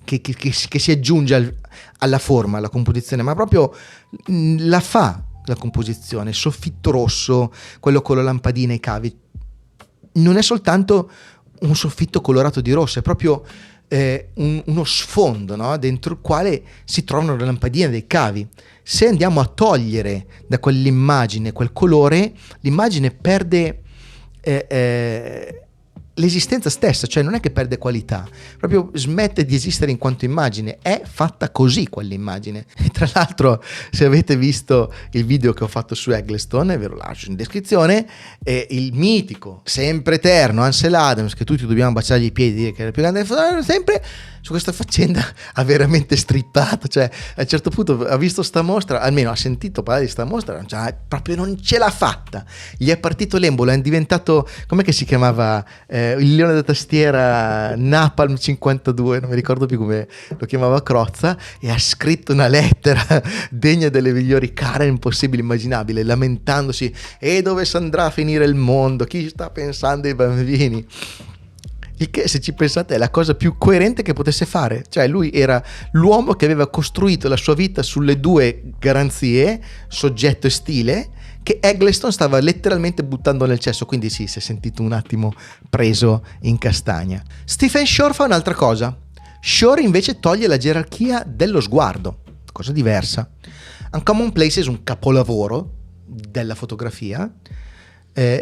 Speaker 1: che si aggiunge alla forma, alla composizione, ma proprio la fa la composizione. Il soffitto rosso, quello con la lampadina e i cavi, non è soltanto un soffitto colorato di rosso, è proprio uno sfondo, no? Dentro il quale si trovano le lampadine dei cavi. Se andiamo a togliere da quell'immagine quel colore, l'immagine perde l'esistenza stessa, cioè non è che perde qualità, proprio smette di esistere in quanto immagine, è fatta così quell'immagine. E tra l'altro, se avete visto il video che ho fatto su Eggleston, ve lo lascio in descrizione, il mitico, sempre eterno Ansel Adams, che tutti dobbiamo baciargli i piedi e dire che era il più grande, sempre su questa faccenda ha veramente strippato, cioè a un certo punto ha visto sta mostra, almeno ha sentito parlare di sta mostra, cioè, proprio non ce l'ha fatta, gli è partito l'embolo, è diventato, com'è che si chiamava, il leone da tastiera Napalm 52, non mi ricordo più come lo chiamava Crozza, e ha scritto una lettera degna delle migliori Karen possibili immaginabile, lamentandosi: e dove si andrà a finire il mondo, chi sta pensando ai bambini? Il che, se ci pensate, è la cosa più coerente che potesse fare. Cioè lui era l'uomo che aveva costruito la sua vita sulle due garanzie, soggetto e stile, che Eggleston stava letteralmente buttando nel cesso. Quindi sì, si è sentito un attimo preso in castagna. Stephen Shore fa un'altra cosa. Shore invece toglie la gerarchia dello sguardo, cosa diversa. Uncommon Places, un capolavoro della fotografia,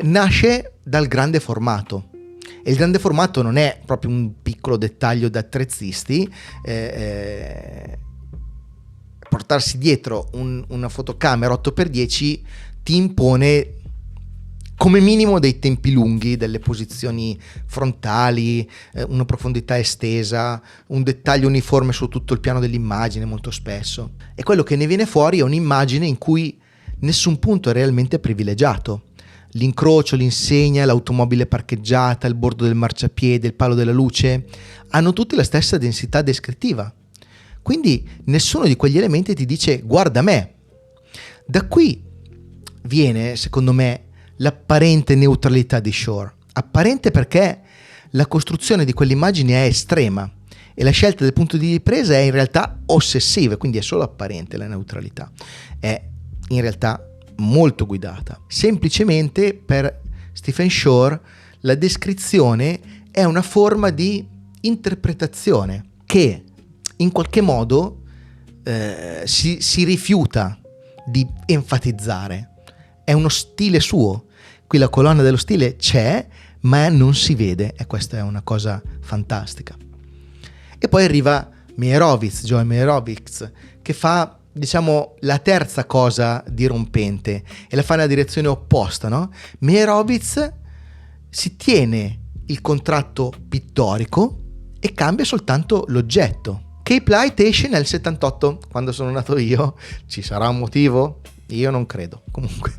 Speaker 1: nasce dal grande formato. E il grande formato non è proprio un piccolo dettaglio da attrezzisti, portarsi dietro una fotocamera 8x10 ti impone come minimo dei tempi lunghi, delle posizioni frontali, una profondità estesa, un dettaglio uniforme su tutto il piano dell'immagine molto spesso. E quello che ne viene fuori è un'immagine in cui nessun punto è realmente privilegiato. L'incrocio, l'insegna, l'automobile parcheggiata, il bordo del marciapiede, il palo della luce hanno tutti la stessa densità descrittiva. Quindi nessuno di quegli elementi ti dice guarda me. Da qui viene, secondo me, l'apparente neutralità di Shore. Apparente perché la costruzione di quell'immagine è estrema e la scelta del punto di ripresa è in realtà ossessiva, quindi è solo apparente la neutralità. È in realtà molto guidata. Semplicemente per Stephen Shore la descrizione è una forma di interpretazione che in qualche modo si rifiuta di enfatizzare. È uno stile suo. Qui la colonna dello stile c'è, ma non si vede, e questa è una cosa fantastica. E poi arriva Meyerowitz, Joel Meyerowitz, che fa, diciamo, la terza cosa dirompente e la fa nella direzione opposta, no? Meyerowitz si tiene il contratto pittorico e cambia soltanto l'oggetto. Cape Light esce nel 78, quando sono nato io. Ci sarà un motivo? Io non credo. Comunque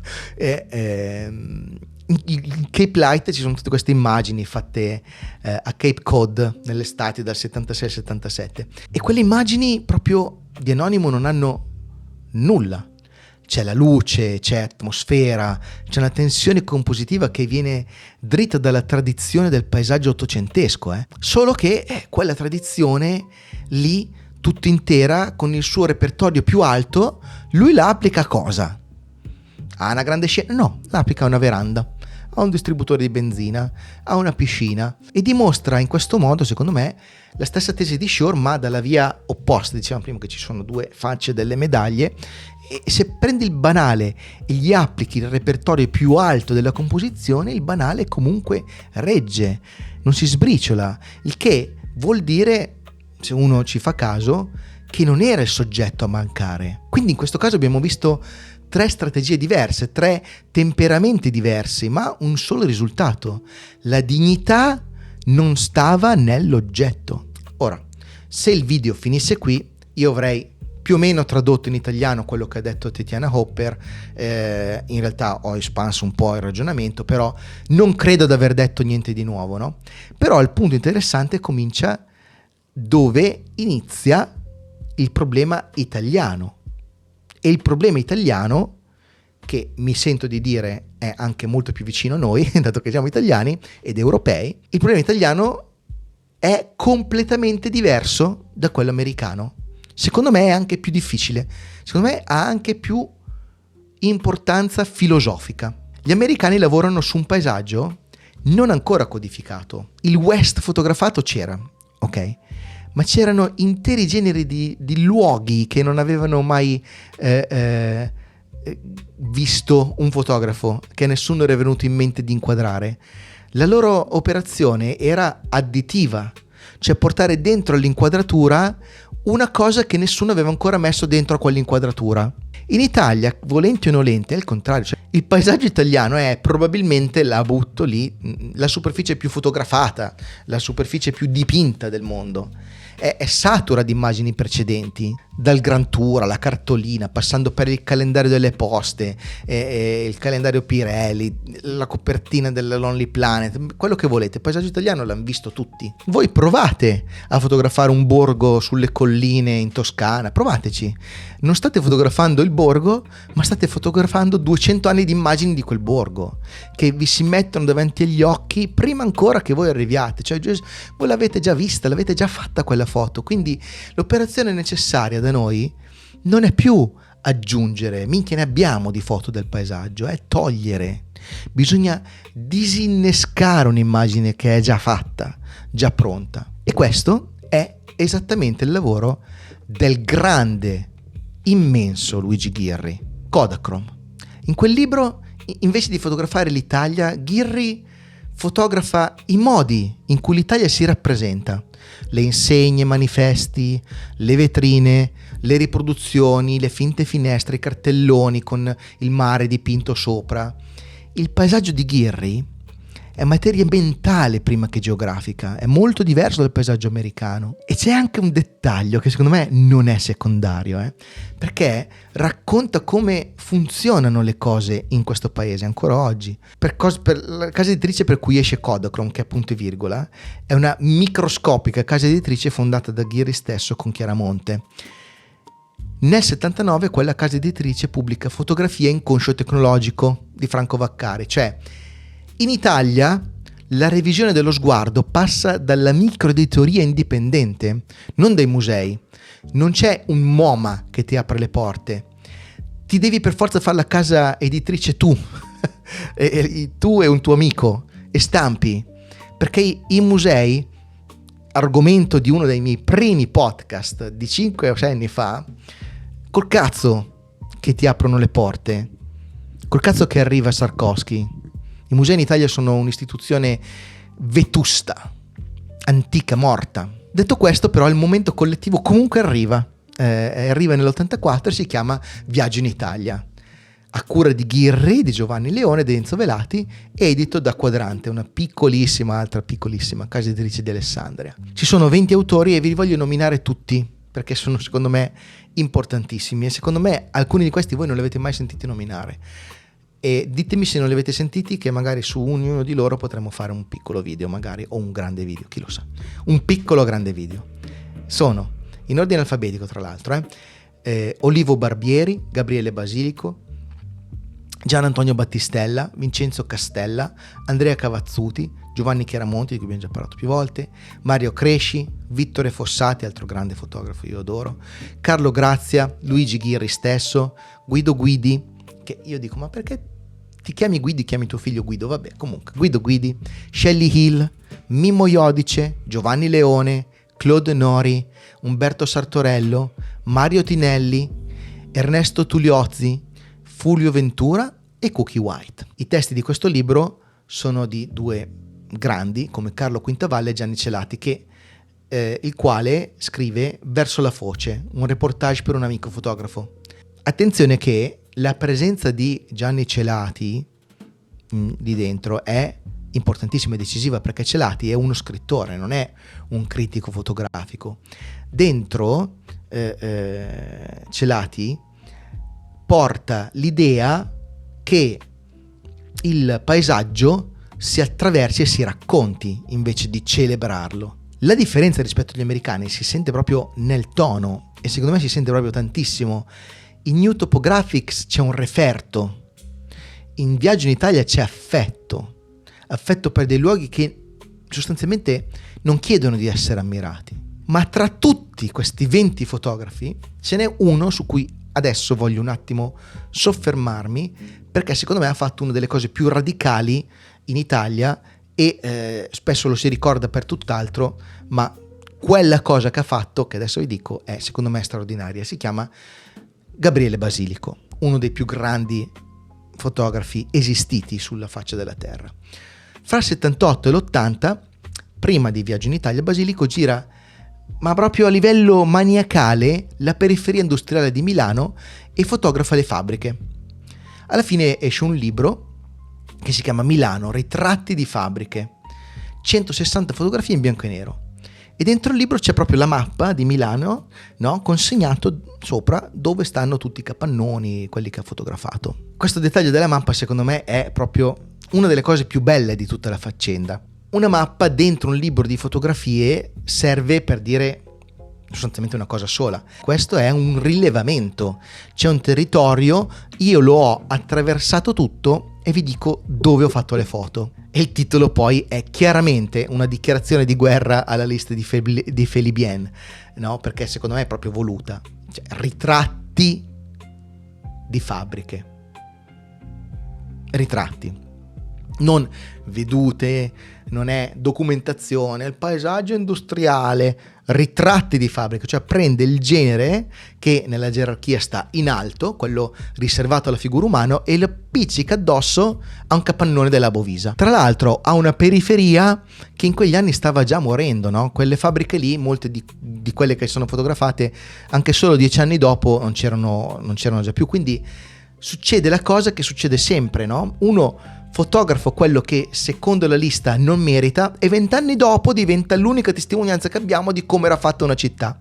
Speaker 1: in Cape Light ci sono tutte queste immagini fatte a Cape Cod nell'estate dal 76 al 77, e quelle immagini proprio di anonimo non hanno nulla. C'è la luce, c'è atmosfera, c'è una tensione compositiva che viene dritta dalla tradizione del paesaggio ottocentesco, solo che quella tradizione lì tutta intera, con il suo repertorio più alto, lui la applica a cosa? A una grande scena? No, la applica a una veranda, a un distributore di benzina, a una piscina, e dimostra in questo modo, secondo me, la stessa tesi di Shore, ma dalla via opposta. Dicevamo prima che ci sono due facce delle medaglie, e se prendi il banale e gli applichi il repertorio più alto della composizione, il banale comunque regge, non si sbriciola, il che vuol dire, se uno ci fa caso, che non era il soggetto a mancare. Quindi in questo caso abbiamo visto 3 strategie diverse, 3 temperamenti diversi, ma un solo risultato: la dignità non stava nell'oggetto. Ora, se il video finisse qui, io avrei più o meno tradotto in italiano quello che ha detto Tatiana Hopper. In realtà ho espanso un po' il ragionamento, però non credo di aver detto niente di nuovo, no? Però il punto interessante comincia dove inizia il problema italiano. E il problema italiano, che mi sento di dire è anche molto più vicino a noi, dato che siamo italiani ed europei, il problema italiano è completamente diverso da quello americano. Secondo me è anche più difficile, secondo me ha anche più importanza filosofica. Gli americani lavorano su un paesaggio non ancora codificato. Il West fotografato c'era, ok? Ma c'erano interi generi di luoghi che non avevano mai visto un fotografo, che nessuno era venuto in mente di inquadrare. La loro operazione era additiva, cioè portare dentro all'inquadratura una cosa che nessuno aveva ancora messo dentro a quell'inquadratura. In Italia, volenti o nolenti, è il contrario, cioè, il paesaggio italiano è probabilmente, la butto lì, la superficie più fotografata, la superficie più dipinta del mondo. È satura di immagini precedenti, dal Grand Tour alla cartolina, passando per il calendario delle poste, il calendario Pirelli, la copertina della Lonely Planet, quello che volete. Il paesaggio italiano l'hanno visto tutti. Voi provate a fotografare un borgo sulle colline in Toscana, provateci. Non state fotografando il borgo, ma state fotografando 200 anni di immagini di quel borgo, che vi si mettono davanti agli occhi prima ancora che voi arriviate. Cioè voi l'avete già vista, l'avete già fatta quella foto, quindi l'operazione necessaria da noi non è più aggiungere, minchia ne abbiamo di foto del paesaggio, è togliere. Bisogna disinnescare un'immagine che è già fatta, già pronta. E questo è esattamente il lavoro del grande, immenso Luigi Ghirri, Kodachrome. In quel libro, invece di fotografare l'Italia, Ghirri fotografa i modi in cui l'Italia si rappresenta, le insegne, manifesti, le vetrine, le riproduzioni, le finte finestre, i cartelloni con il mare dipinto sopra. Il paesaggio di Ghirri è materia mentale prima che geografica, è molto diverso dal paesaggio americano. E c'è anche un dettaglio che secondo me non è secondario, perché racconta come funzionano le cose in questo paese ancora oggi. Per la casa editrice per cui esce Kodachrome, che è Punto e Virgola, è una microscopica casa editrice fondata da Ghirri stesso con Chiaramonte. Nel 79 quella casa editrice pubblica Fotografia inconscio tecnologico di Franco Vaccari, cioè in Italia la revisione dello sguardo passa dalla microeditoria indipendente, non dai musei. Non c'è un MoMA che ti apre le porte. Ti devi per forza fare la casa editrice tu, tu e un tuo amico, e stampi. Perché i musei, argomento di uno dei miei primi podcast di 5 o 6 anni fa, col cazzo che ti aprono le porte, col cazzo che arriva Sarkovsky. I musei in Italia sono un'istituzione vetusta, antica, morta. Detto questo, però, il momento collettivo comunque arriva. Arriva nell'84 e si chiama Viaggio in Italia, a cura di Ghirri, di Giovanni Leone, di Enzo Velati, edito da Quadrante, una altra piccolissima casa editrice di Alessandria. Ci sono 20 autori e vi voglio nominare tutti, perché sono secondo me importantissimi e secondo me alcuni di questi voi non li avete mai sentiti nominare. E ditemi se non li avete sentiti, che magari su ognuno di loro potremmo fare un piccolo video, magari, o un grande video, chi lo sa. Un piccolo grande video. Sono, in ordine alfabetico tra l'altro, Olivo Barbieri, Gabriele Basilico, Gian Antonio Battistella, Vincenzo Castella, Andrea Cavazzuti, Giovanni Chiaramonti, di cui abbiamo già parlato più volte, Mario Cresci, Vittore Fossati, altro grande fotografo, io adoro, Carlo Grazia, Luigi Ghirri stesso, Guido Guidi, che io dico, ma perché ti chiami Guidi, chiami tuo figlio Guido? Vabbè, comunque, Guido Guidi, Shelley Hill, Mimmo Iodice, Giovanni Leone, Claude Nori, Umberto Sartorello, Mario Tinelli, Ernesto Tuliozzi, Fulvio Ventura e Cookie White. I testi di questo libro sono di due grandi come Carlo Quintavalle e Gianni Celati, che il quale scrive Verso la foce, un reportage per un amico fotografo. Attenzione che la presenza di Gianni Celati lì dentro è importantissima e decisiva, perché Celati è uno scrittore, non è un critico fotografico. Dentro Celati porta l'idea che il paesaggio si attraversi e si racconti invece di celebrarlo. La differenza rispetto agli americani si sente proprio nel tono, e secondo me si sente proprio tantissimo. In New Topographics c'è un referto, in Viaggio in Italia c'è affetto per dei luoghi che sostanzialmente non chiedono di essere ammirati. Ma tra tutti questi 20 fotografi ce n'è uno su cui adesso voglio un attimo soffermarmi, perché secondo me ha fatto una delle cose più radicali in Italia e spesso lo si ricorda per tutt'altro, ma quella cosa che ha fatto, che adesso vi dico, è secondo me straordinaria. Si chiama Gabriele Basilico, uno dei più grandi fotografi esistiti sulla faccia della terra. Fra il 78 e l'80, prima di Viaggio in Italia, Basilico gira, ma proprio a livello maniacale, la periferia industriale di Milano e fotografa le fabbriche. Alla fine esce un libro che si chiama Milano, ritratti di fabbriche, 160 fotografie in bianco e nero. E dentro il libro c'è proprio la mappa di Milano, no? Consegnato sopra dove stanno tutti i capannoni, quelli che ha fotografato. Questo dettaglio della mappa secondo me è proprio una delle cose più belle di tutta la faccenda. Una mappa dentro un libro di fotografie serve per dire sostanzialmente una cosa sola. Questo è un rilevamento, c'è un territorio, io lo ho attraversato tutto e vi dico dove ho fatto le foto. E il titolo poi è chiaramente una dichiarazione di guerra alla lista di Felibien, no? Perché secondo me è proprio voluta. Cioè, ritratti di fabbriche. Ritratti. Non vedute, non è documentazione, è il paesaggio industriale, ritratti di fabbrica, cioè prende il genere che nella gerarchia sta in alto, quello riservato alla figura umana, e lo appiccica addosso a un capannone della Bovisa. Tra l'altro ha una periferia che in quegli anni stava già morendo, no? Quelle fabbriche lì, molte di quelle che sono fotografate anche solo 10 anni dopo non c'erano già più, quindi succede la cosa che succede sempre, no? Uno fotografo quello che secondo la lista non merita e 20 anni dopo diventa l'unica testimonianza che abbiamo di come era fatta una città.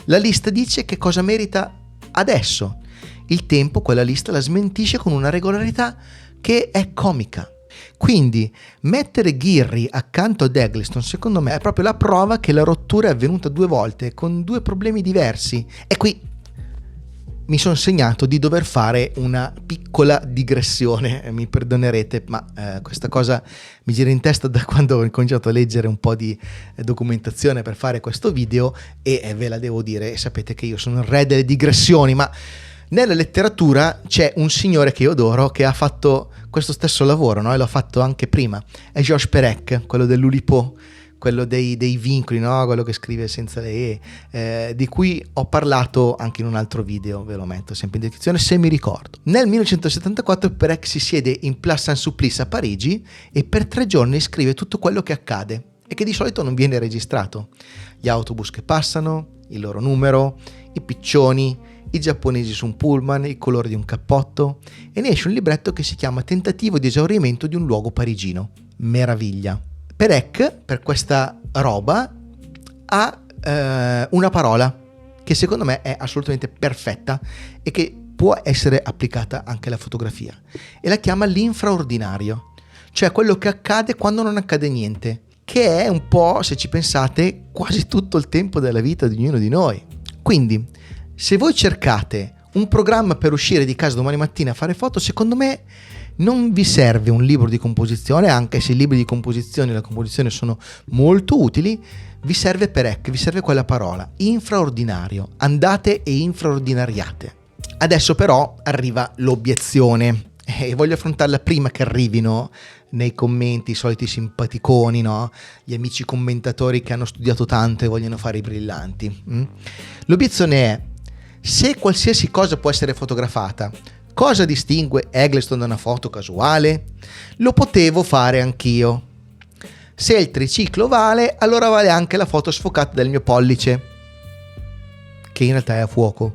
Speaker 1: La lista dice che cosa merita adesso. Il tempo quella lista la smentisce con una regolarità che è comica. Quindi mettere Ghirri accanto ad Eggleston secondo me è proprio la prova che la rottura è avvenuta 2 volte con 2 problemi diversi. E qui mi sono segnato di dover fare una piccola digressione, mi perdonerete, ma questa cosa mi gira in testa da quando ho cominciato a leggere un po' di documentazione per fare questo video e ve la devo dire, sapete che io sono il re delle digressioni, ma nella letteratura c'è un signore che io adoro che ha fatto questo stesso lavoro, no? E l'ho fatto anche prima, è Georges Perec, quello dell'Oulipo, quello dei vincoli, no? Quello che scrive senza le di cui ho parlato anche in un altro video, ve lo metto sempre in descrizione se mi ricordo. Nel 1974 Perec si siede in Place Saint-Sulpice a Parigi e per 3 giorni scrive tutto quello che accade e che di solito non viene registrato. Gli autobus che passano, il loro numero, i piccioni, i giapponesi su un pullman, il colore di un cappotto, e ne esce un libretto che si chiama Tentativo di esaurimento di un luogo parigino. Meraviglia. Perec, per questa roba, ha una parola che secondo me è assolutamente perfetta e che può essere applicata anche alla fotografia, e la chiama l'infraordinario, cioè quello che accade quando non accade niente, che è un po', se ci pensate, quasi tutto il tempo della vita di ognuno di noi. Quindi, se voi cercate un programma per uscire di casa domani mattina a fare foto, secondo me non vi serve un libro di composizione, anche se i libri di composizione e la composizione sono molto utili. Vi serve Perec, vi serve quella parola, infraordinario. Andate e infraordinariate. Adesso però arriva l'obiezione e voglio affrontarla prima che arrivino nei commenti i soliti simpaticoni, no? Gli amici commentatori che hanno studiato tanto e vogliono fare i brillanti. L'obiezione è: se qualsiasi cosa può essere fotografata, cosa distingue Eggleston da una foto casuale? Lo potevo fare anch'io. Se il triciclo vale, allora vale anche la foto sfocata del mio pollice, che in realtà è a fuoco.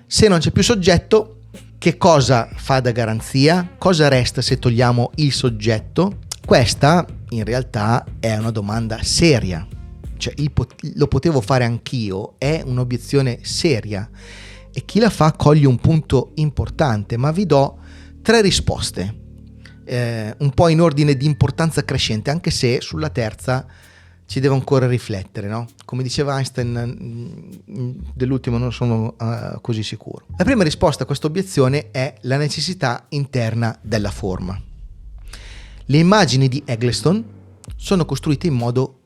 Speaker 1: Se non c'è più soggetto, che cosa fa da garanzia? Cosa resta se togliamo il soggetto? Questa in realtà è una domanda seria. Cioè, lo potevo fare anch'io è un'obiezione seria e chi la fa coglie un punto importante, ma vi do 3 risposte, un po' in ordine di importanza crescente, anche se sulla terza ci devo ancora riflettere, no? Come diceva Einstein, dell'ultimo non sono così sicuro. La prima risposta a questa obiezione è la necessità interna della forma. Le immagini di Eggleston sono costruite in modo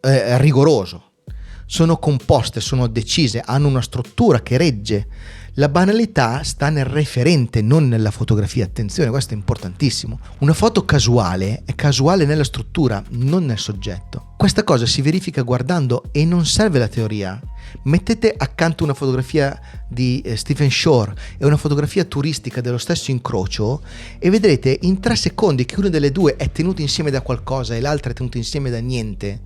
Speaker 1: rigoroso, sono composte, sono decise, hanno una struttura che regge. La banalità sta nel referente, non nella fotografia. Attenzione, questo è importantissimo. Una foto casuale è casuale nella struttura, non nel soggetto. Questa cosa si verifica guardando e non serve la teoria. Mettete accanto una fotografia di Stephen Shore e una fotografia turistica dello stesso incrocio e vedrete in 3 secondi che una delle due è tenuta insieme da qualcosa e l'altra è tenuta insieme da niente.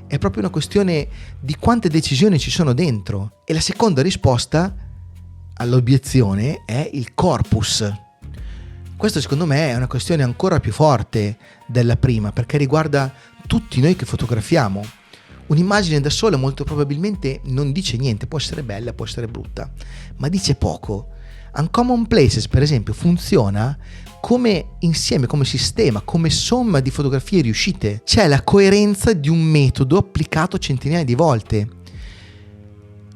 Speaker 1: È proprio una questione di quante decisioni ci sono dentro. E la seconda risposta all'obiezione è il corpus. Questo secondo me è una questione ancora più forte della prima, perché riguarda tutti noi che fotografiamo. Un'immagine da sola molto probabilmente non dice niente, può essere bella, può essere brutta, ma dice poco. Uncommon Places, per esempio, funziona come insieme, come sistema, come somma di fotografie riuscite. C'è la coerenza di un metodo applicato centinaia di volte.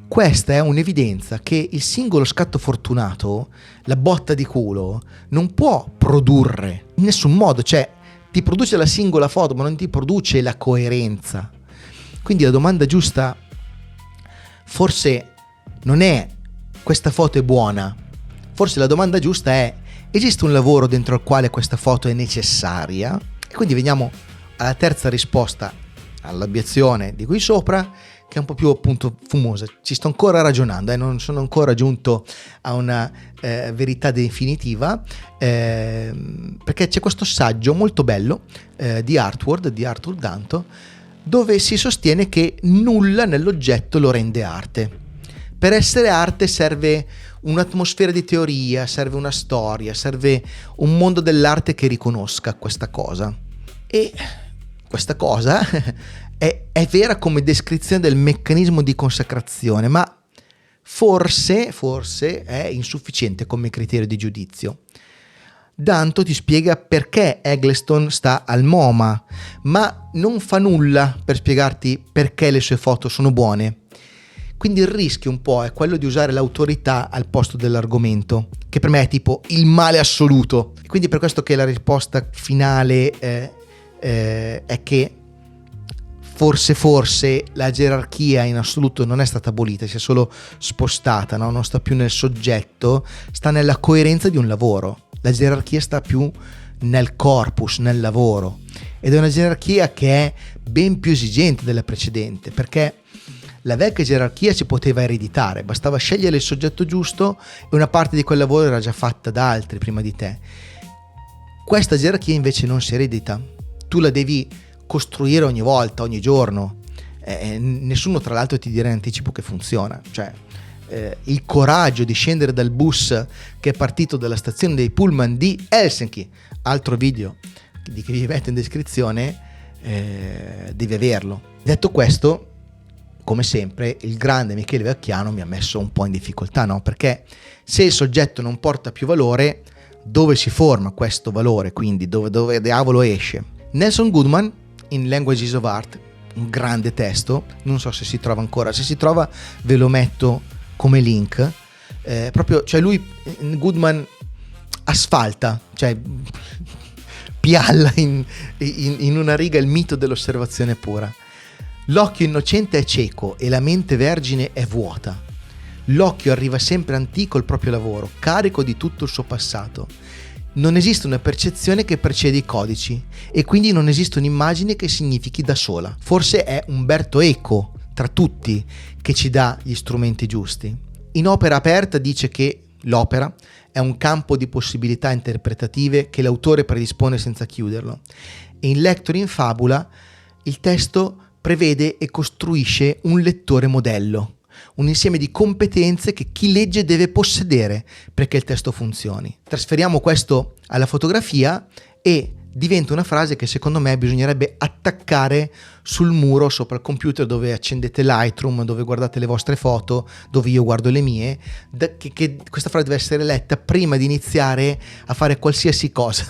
Speaker 1: Questa è un'evidenza che il singolo scatto fortunato, la botta di culo, non può produrre in nessun modo. Cioè, ti produce la singola foto, ma non ti produce la coerenza. Quindi la domanda giusta forse non è questa foto è buona, forse la domanda giusta è: esiste un lavoro dentro al quale questa foto è necessaria? E quindi veniamo alla terza risposta all'obiezione di qui sopra, che è un po' più appunto fumosa. Ci sto ancora ragionando, non sono ancora giunto a una verità definitiva, perché c'è questo saggio molto bello di Artworld, di Arthur Danto, dove si sostiene che nulla nell'oggetto lo rende arte. Per essere arte serve un'atmosfera di teoria, serve una storia, serve un mondo dell'arte che riconosca questa cosa. E questa cosa è vera come descrizione del meccanismo di consacrazione, ma forse è insufficiente come criterio di giudizio. Danto ti spiega perché Eggleston sta al MoMA, ma non fa nulla per spiegarti perché le sue foto sono buone. Quindi il rischio un po' è quello di usare l'autorità al posto dell'argomento, che per me è tipo il male assoluto. Quindi per questo che la risposta finale è che forse la gerarchia in assoluto non è stata abolita, si è solo spostata, no? Non sta più nel soggetto, sta nella coerenza di un lavoro. La gerarchia sta più nel corpus, nel lavoro, ed è una gerarchia che è ben più esigente della precedente, perché la vecchia gerarchia si poteva ereditare, bastava scegliere il soggetto giusto e una parte di quel lavoro era già fatta da altri prima di te. Questa gerarchia invece non si eredita, tu la devi costruire ogni volta, ogni giorno. Nessuno tra l'altro ti dirà in anticipo che funziona. Cioè il coraggio di scendere dal bus che è partito dalla stazione dei pullman di Helsinki, altro video che vi metto in descrizione, devi averlo. Detto questo, come sempre il grande Michele Vacchiano mi ha messo un po' in difficoltà, no? Perché se il soggetto non porta più valore, dove si forma questo valore? Quindi dove diavolo esce? Nelson Goodman in Languages of Art, un grande testo, non so se si trova ancora, se si trova ve lo metto come link, proprio, cioè lui, Goodman, asfalta, cioè pialla in una riga il mito dell'osservazione pura. L'occhio innocente è cieco e la mente vergine è vuota. L'occhio arriva sempre antico al proprio lavoro, carico di tutto il suo passato. Non esiste una percezione che precede i codici e quindi non esiste un'immagine che significhi da sola. Forse è Umberto Eco tra tutti che ci dà gli strumenti giusti. In Opera aperta dice che l'opera è un campo di possibilità interpretative che l'autore predispone senza chiuderlo. E in Lector in Fabula il testo prevede e costruisce un lettore modello, un insieme di competenze che chi legge deve possedere perché il testo funzioni. Trasferiamo questo alla fotografia e diventa una frase che secondo me bisognerebbe attaccare sul muro sopra il computer dove accendete Lightroom, dove guardate le vostre foto, dove io guardo le mie, che questa frase deve essere letta prima di iniziare a fare qualsiasi cosa,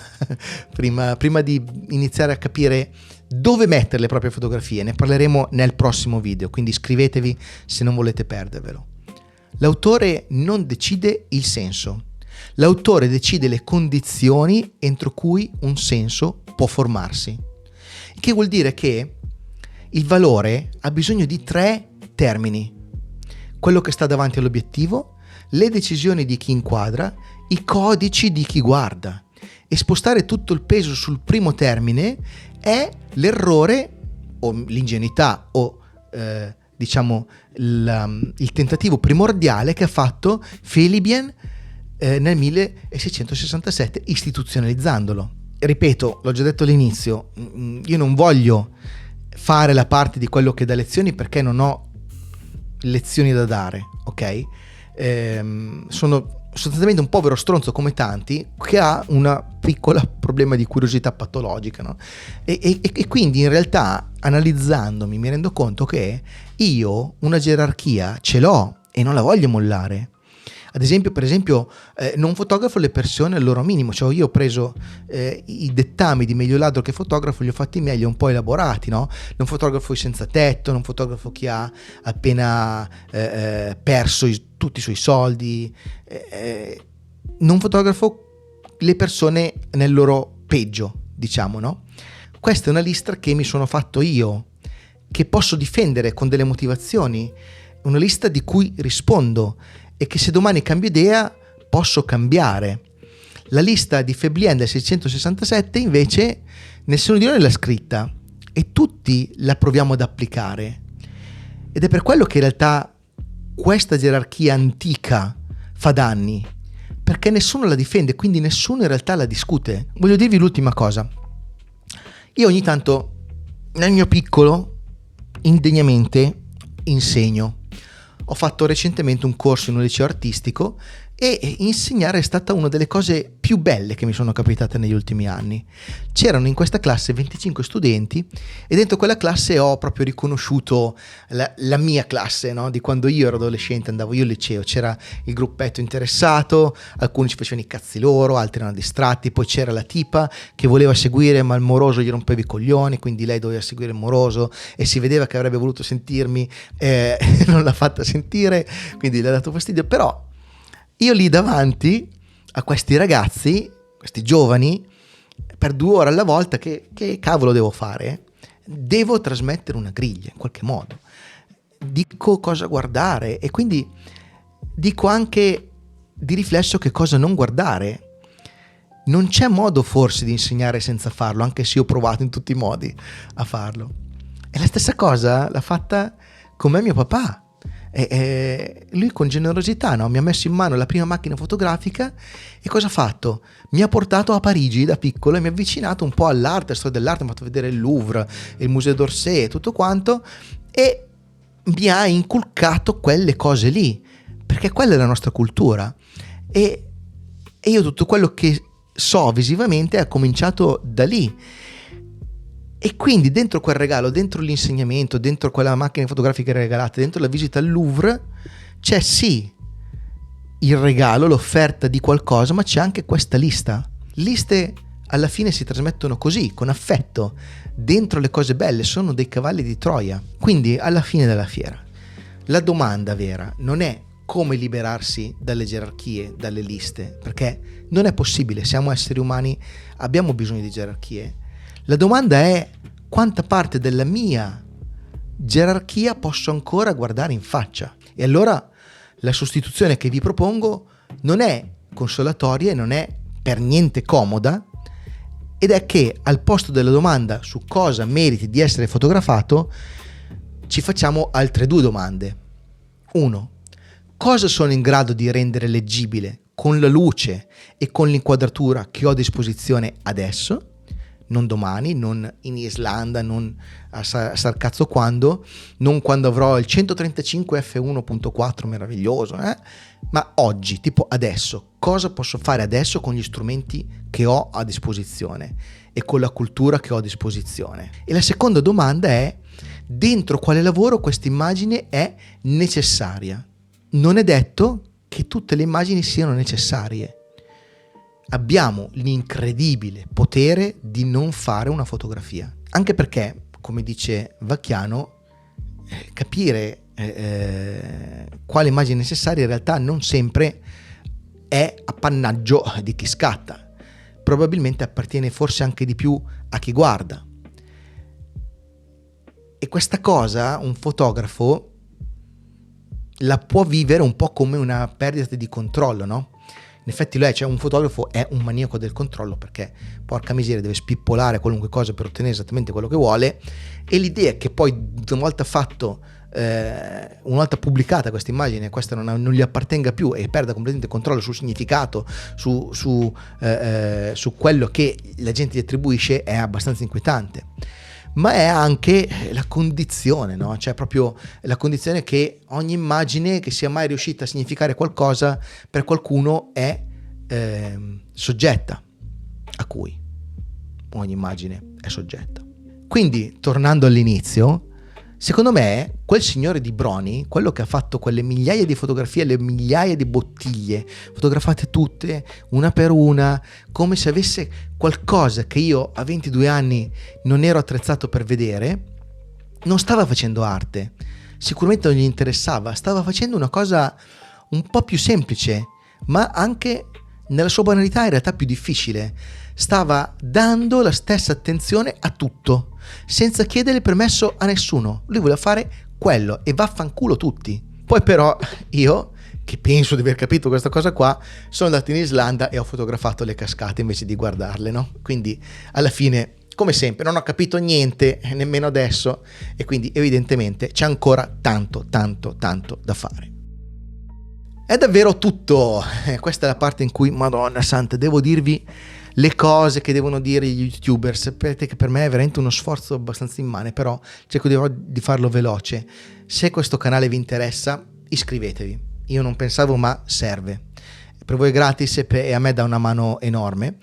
Speaker 1: prima di iniziare a capire dove mettere le proprie fotografie, ne parleremo nel prossimo video, quindi iscrivetevi se non volete perdervelo. L'autore non decide il senso, l'autore decide le condizioni entro cui un senso può formarsi, che vuol dire che il valore ha bisogno di 3 termini: quello che sta davanti all'obiettivo, le decisioni di chi inquadra, i codici di chi guarda. E spostare tutto il peso sul primo termine è l'errore o l'ingenuità o il tentativo primordiale che ha fatto Felibian nel 1667, istituzionalizzandolo. Ripeto, l'ho già detto all'inizio, io non voglio fare la parte di quello che dà lezioni perché non ho lezioni da dare, ok? Sono sostanzialmente un povero stronzo come tanti che ha una piccola problema di curiosità patologica, no? E quindi in realtà, analizzandomi, mi rendo conto che io una gerarchia ce l'ho e non la voglio mollare. Ad esempio, non fotografo le persone al loro minimo, cioè io ho preso i dettami di meglio ladro che fotografo, li ho fatti meglio, un po' elaborati, no? Non fotografo i senza tetto, non fotografo chi ha appena perso tutti i suoi soldi, non fotografo le persone nel loro peggio, diciamo, no? Questa è una lista che mi sono fatto io, che posso difendere con delle motivazioni, una lista di cui rispondo e che se domani cambio idea posso cambiare. La lista di Febvre del 667 invece nessuno di noi l'ha scritta e tutti la proviamo ad applicare, ed è per quello che in realtà questa gerarchia antica fa danni, perché nessuno la difende, quindi nessuno in realtà la discute. Voglio dirvi l'ultima cosa: io ogni tanto nel mio piccolo indegnamente insegno. Ho fatto recentemente un corso in un liceo artistico e insegnare è stata una delle cose più belle che mi sono capitate negli ultimi anni. C'erano in questa classe 25 studenti e dentro quella classe ho proprio riconosciuto la mia classe, no? Di quando io ero adolescente, andavo io al liceo, c'era il gruppetto interessato, alcuni ci facevano i cazzi loro, altri erano distratti, poi c'era la tipa che voleva seguire ma il moroso gli rompeva i coglioni, quindi lei doveva seguire il moroso e si vedeva che avrebbe voluto sentirmi, non l'ha fatta sentire, quindi le ha dato fastidio. Però io lì davanti a questi ragazzi, questi giovani, per 2 ore alla volta, che cavolo devo fare? Devo trasmettere una griglia in qualche modo, dico cosa guardare e quindi dico anche di riflesso che cosa non guardare. Non c'è modo forse di insegnare senza farlo, anche se io ho provato in tutti i modi a farlo. E la stessa cosa l'ha fatta con me mio papà. E lui con generosità, no? Mi ha messo in mano la prima macchina fotografica e cosa ha fatto? Mi ha portato a Parigi da piccolo e mi ha avvicinato un po' all'arte, alla storia dell'arte, mi ha fatto vedere il Louvre, il Museo d'Orsay e tutto quanto, e mi ha inculcato quelle cose lì, perché quella è la nostra cultura. E io tutto quello che so visivamente ha cominciato da lì. E quindi dentro quel regalo, dentro l'insegnamento, dentro quella macchina fotografica regalata, dentro la visita al Louvre, c'è sì il regalo, l'offerta di qualcosa, ma c'è anche questa lista. Liste alla fine si trasmettono così, con affetto, dentro le cose belle, sono dei cavalli di Troia. Quindi alla fine della fiera, la domanda vera non è come liberarsi dalle gerarchie, dalle liste, perché non è possibile, siamo esseri umani, abbiamo bisogno di gerarchie. La domanda è: quanta parte della mia gerarchia posso ancora guardare in faccia? E allora la sostituzione che vi propongo non è consolatoria e non è per niente comoda, ed è che al posto della domanda su cosa meriti di essere fotografato, ci facciamo altre 2 domande. 1. Cosa sono in grado di rendere leggibile con la luce e con l'inquadratura che ho a disposizione adesso? Non domani, non in Islanda, non a sarcazzo quando, non quando avrò il 135 f1.4 meraviglioso, ma oggi, tipo adesso. Cosa posso fare adesso con gli strumenti che ho a disposizione e con la cultura che ho a disposizione? E la seconda domanda è: dentro quale lavoro questa immagine è necessaria? Non è detto che tutte le immagini siano necessarie. abbiamo l'incredibile potere di non fare una fotografia. Anche perché, come dice Vacchiano, capire quale immagine è necessaria in realtà non sempre è appannaggio di chi scatta, probabilmente appartiene forse anche di più a chi guarda. E questa cosa un fotografo la può vivere un po' come una perdita di controllo, no? In effetti lo è, cioè un fotografo è un maniaco del controllo, perché porca miseria deve spippolare qualunque cosa per ottenere esattamente quello che vuole, e l'idea è che poi una volta una volta pubblicata questa immagine, questa non gli appartenga più e perda completamente il controllo sul significato, su quello che la gente gli attribuisce, è abbastanza inquietante. Ma è anche la condizione, no? Cioè proprio la condizione che ogni immagine che sia mai riuscita a significare qualcosa per qualcuno è soggetta, a cui ogni immagine è soggetta. Quindi, tornando all'inizio, secondo me quel signore di Brony, quello che ha fatto quelle migliaia di fotografie, le migliaia di bottiglie, fotografate tutte, una per una, come se avesse qualcosa che io a 22 anni non ero attrezzato per vedere, non stava facendo arte, sicuramente non gli interessava, stava facendo una cosa un po' più semplice, ma anche nella sua banalità in realtà più difficile. Stava dando la stessa attenzione a tutto, senza chiedere permesso a nessuno. Lui voleva fare quello e vaffanculo tutti. Poi però io, che penso di aver capito questa cosa qua, sono andato in Islanda e ho fotografato le cascate invece di guardarle, no? Quindi alla fine, come sempre, non ho capito niente, nemmeno adesso, e quindi evidentemente c'è ancora tanto da fare. È davvero tutto. Questa è la parte in cui, Madonna santa, devo dirvi le cose che devono dire gli youtubers, perché per me è veramente uno sforzo abbastanza immane, però cerco di farlo veloce. Se questo canale vi interessa, iscrivetevi. Io non pensavo, ma serve. Per voi è gratis e a me dà una mano enorme.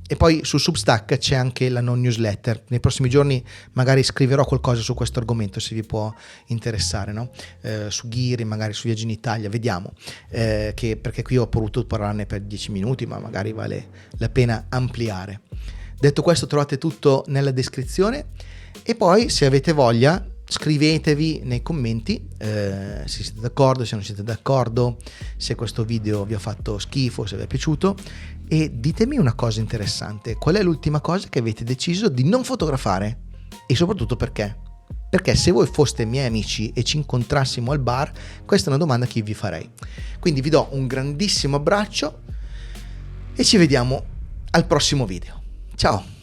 Speaker 1: E poi su Substack c'è anche la non newsletter. Nei prossimi giorni magari scriverò qualcosa su questo argomento, se vi può interessare, no? Su Ghiri, magari su Viaggi in Italia, vediamo, perché qui ho potuto parlarne per 10 minuti, ma magari vale la pena ampliare. Detto questo, trovate tutto nella descrizione, e poi se avete voglia scrivetevi nei commenti se siete d'accordo, se non siete d'accordo, se questo video vi ha fatto schifo, se vi è piaciuto, e ditemi una cosa interessante: qual è l'ultima cosa che avete deciso di non fotografare, e soprattutto perché? Perché se voi foste miei amici e ci incontrassimo al bar, questa è una domanda che vi farei. Quindi vi do un grandissimo abbraccio e ci vediamo al prossimo video. Ciao!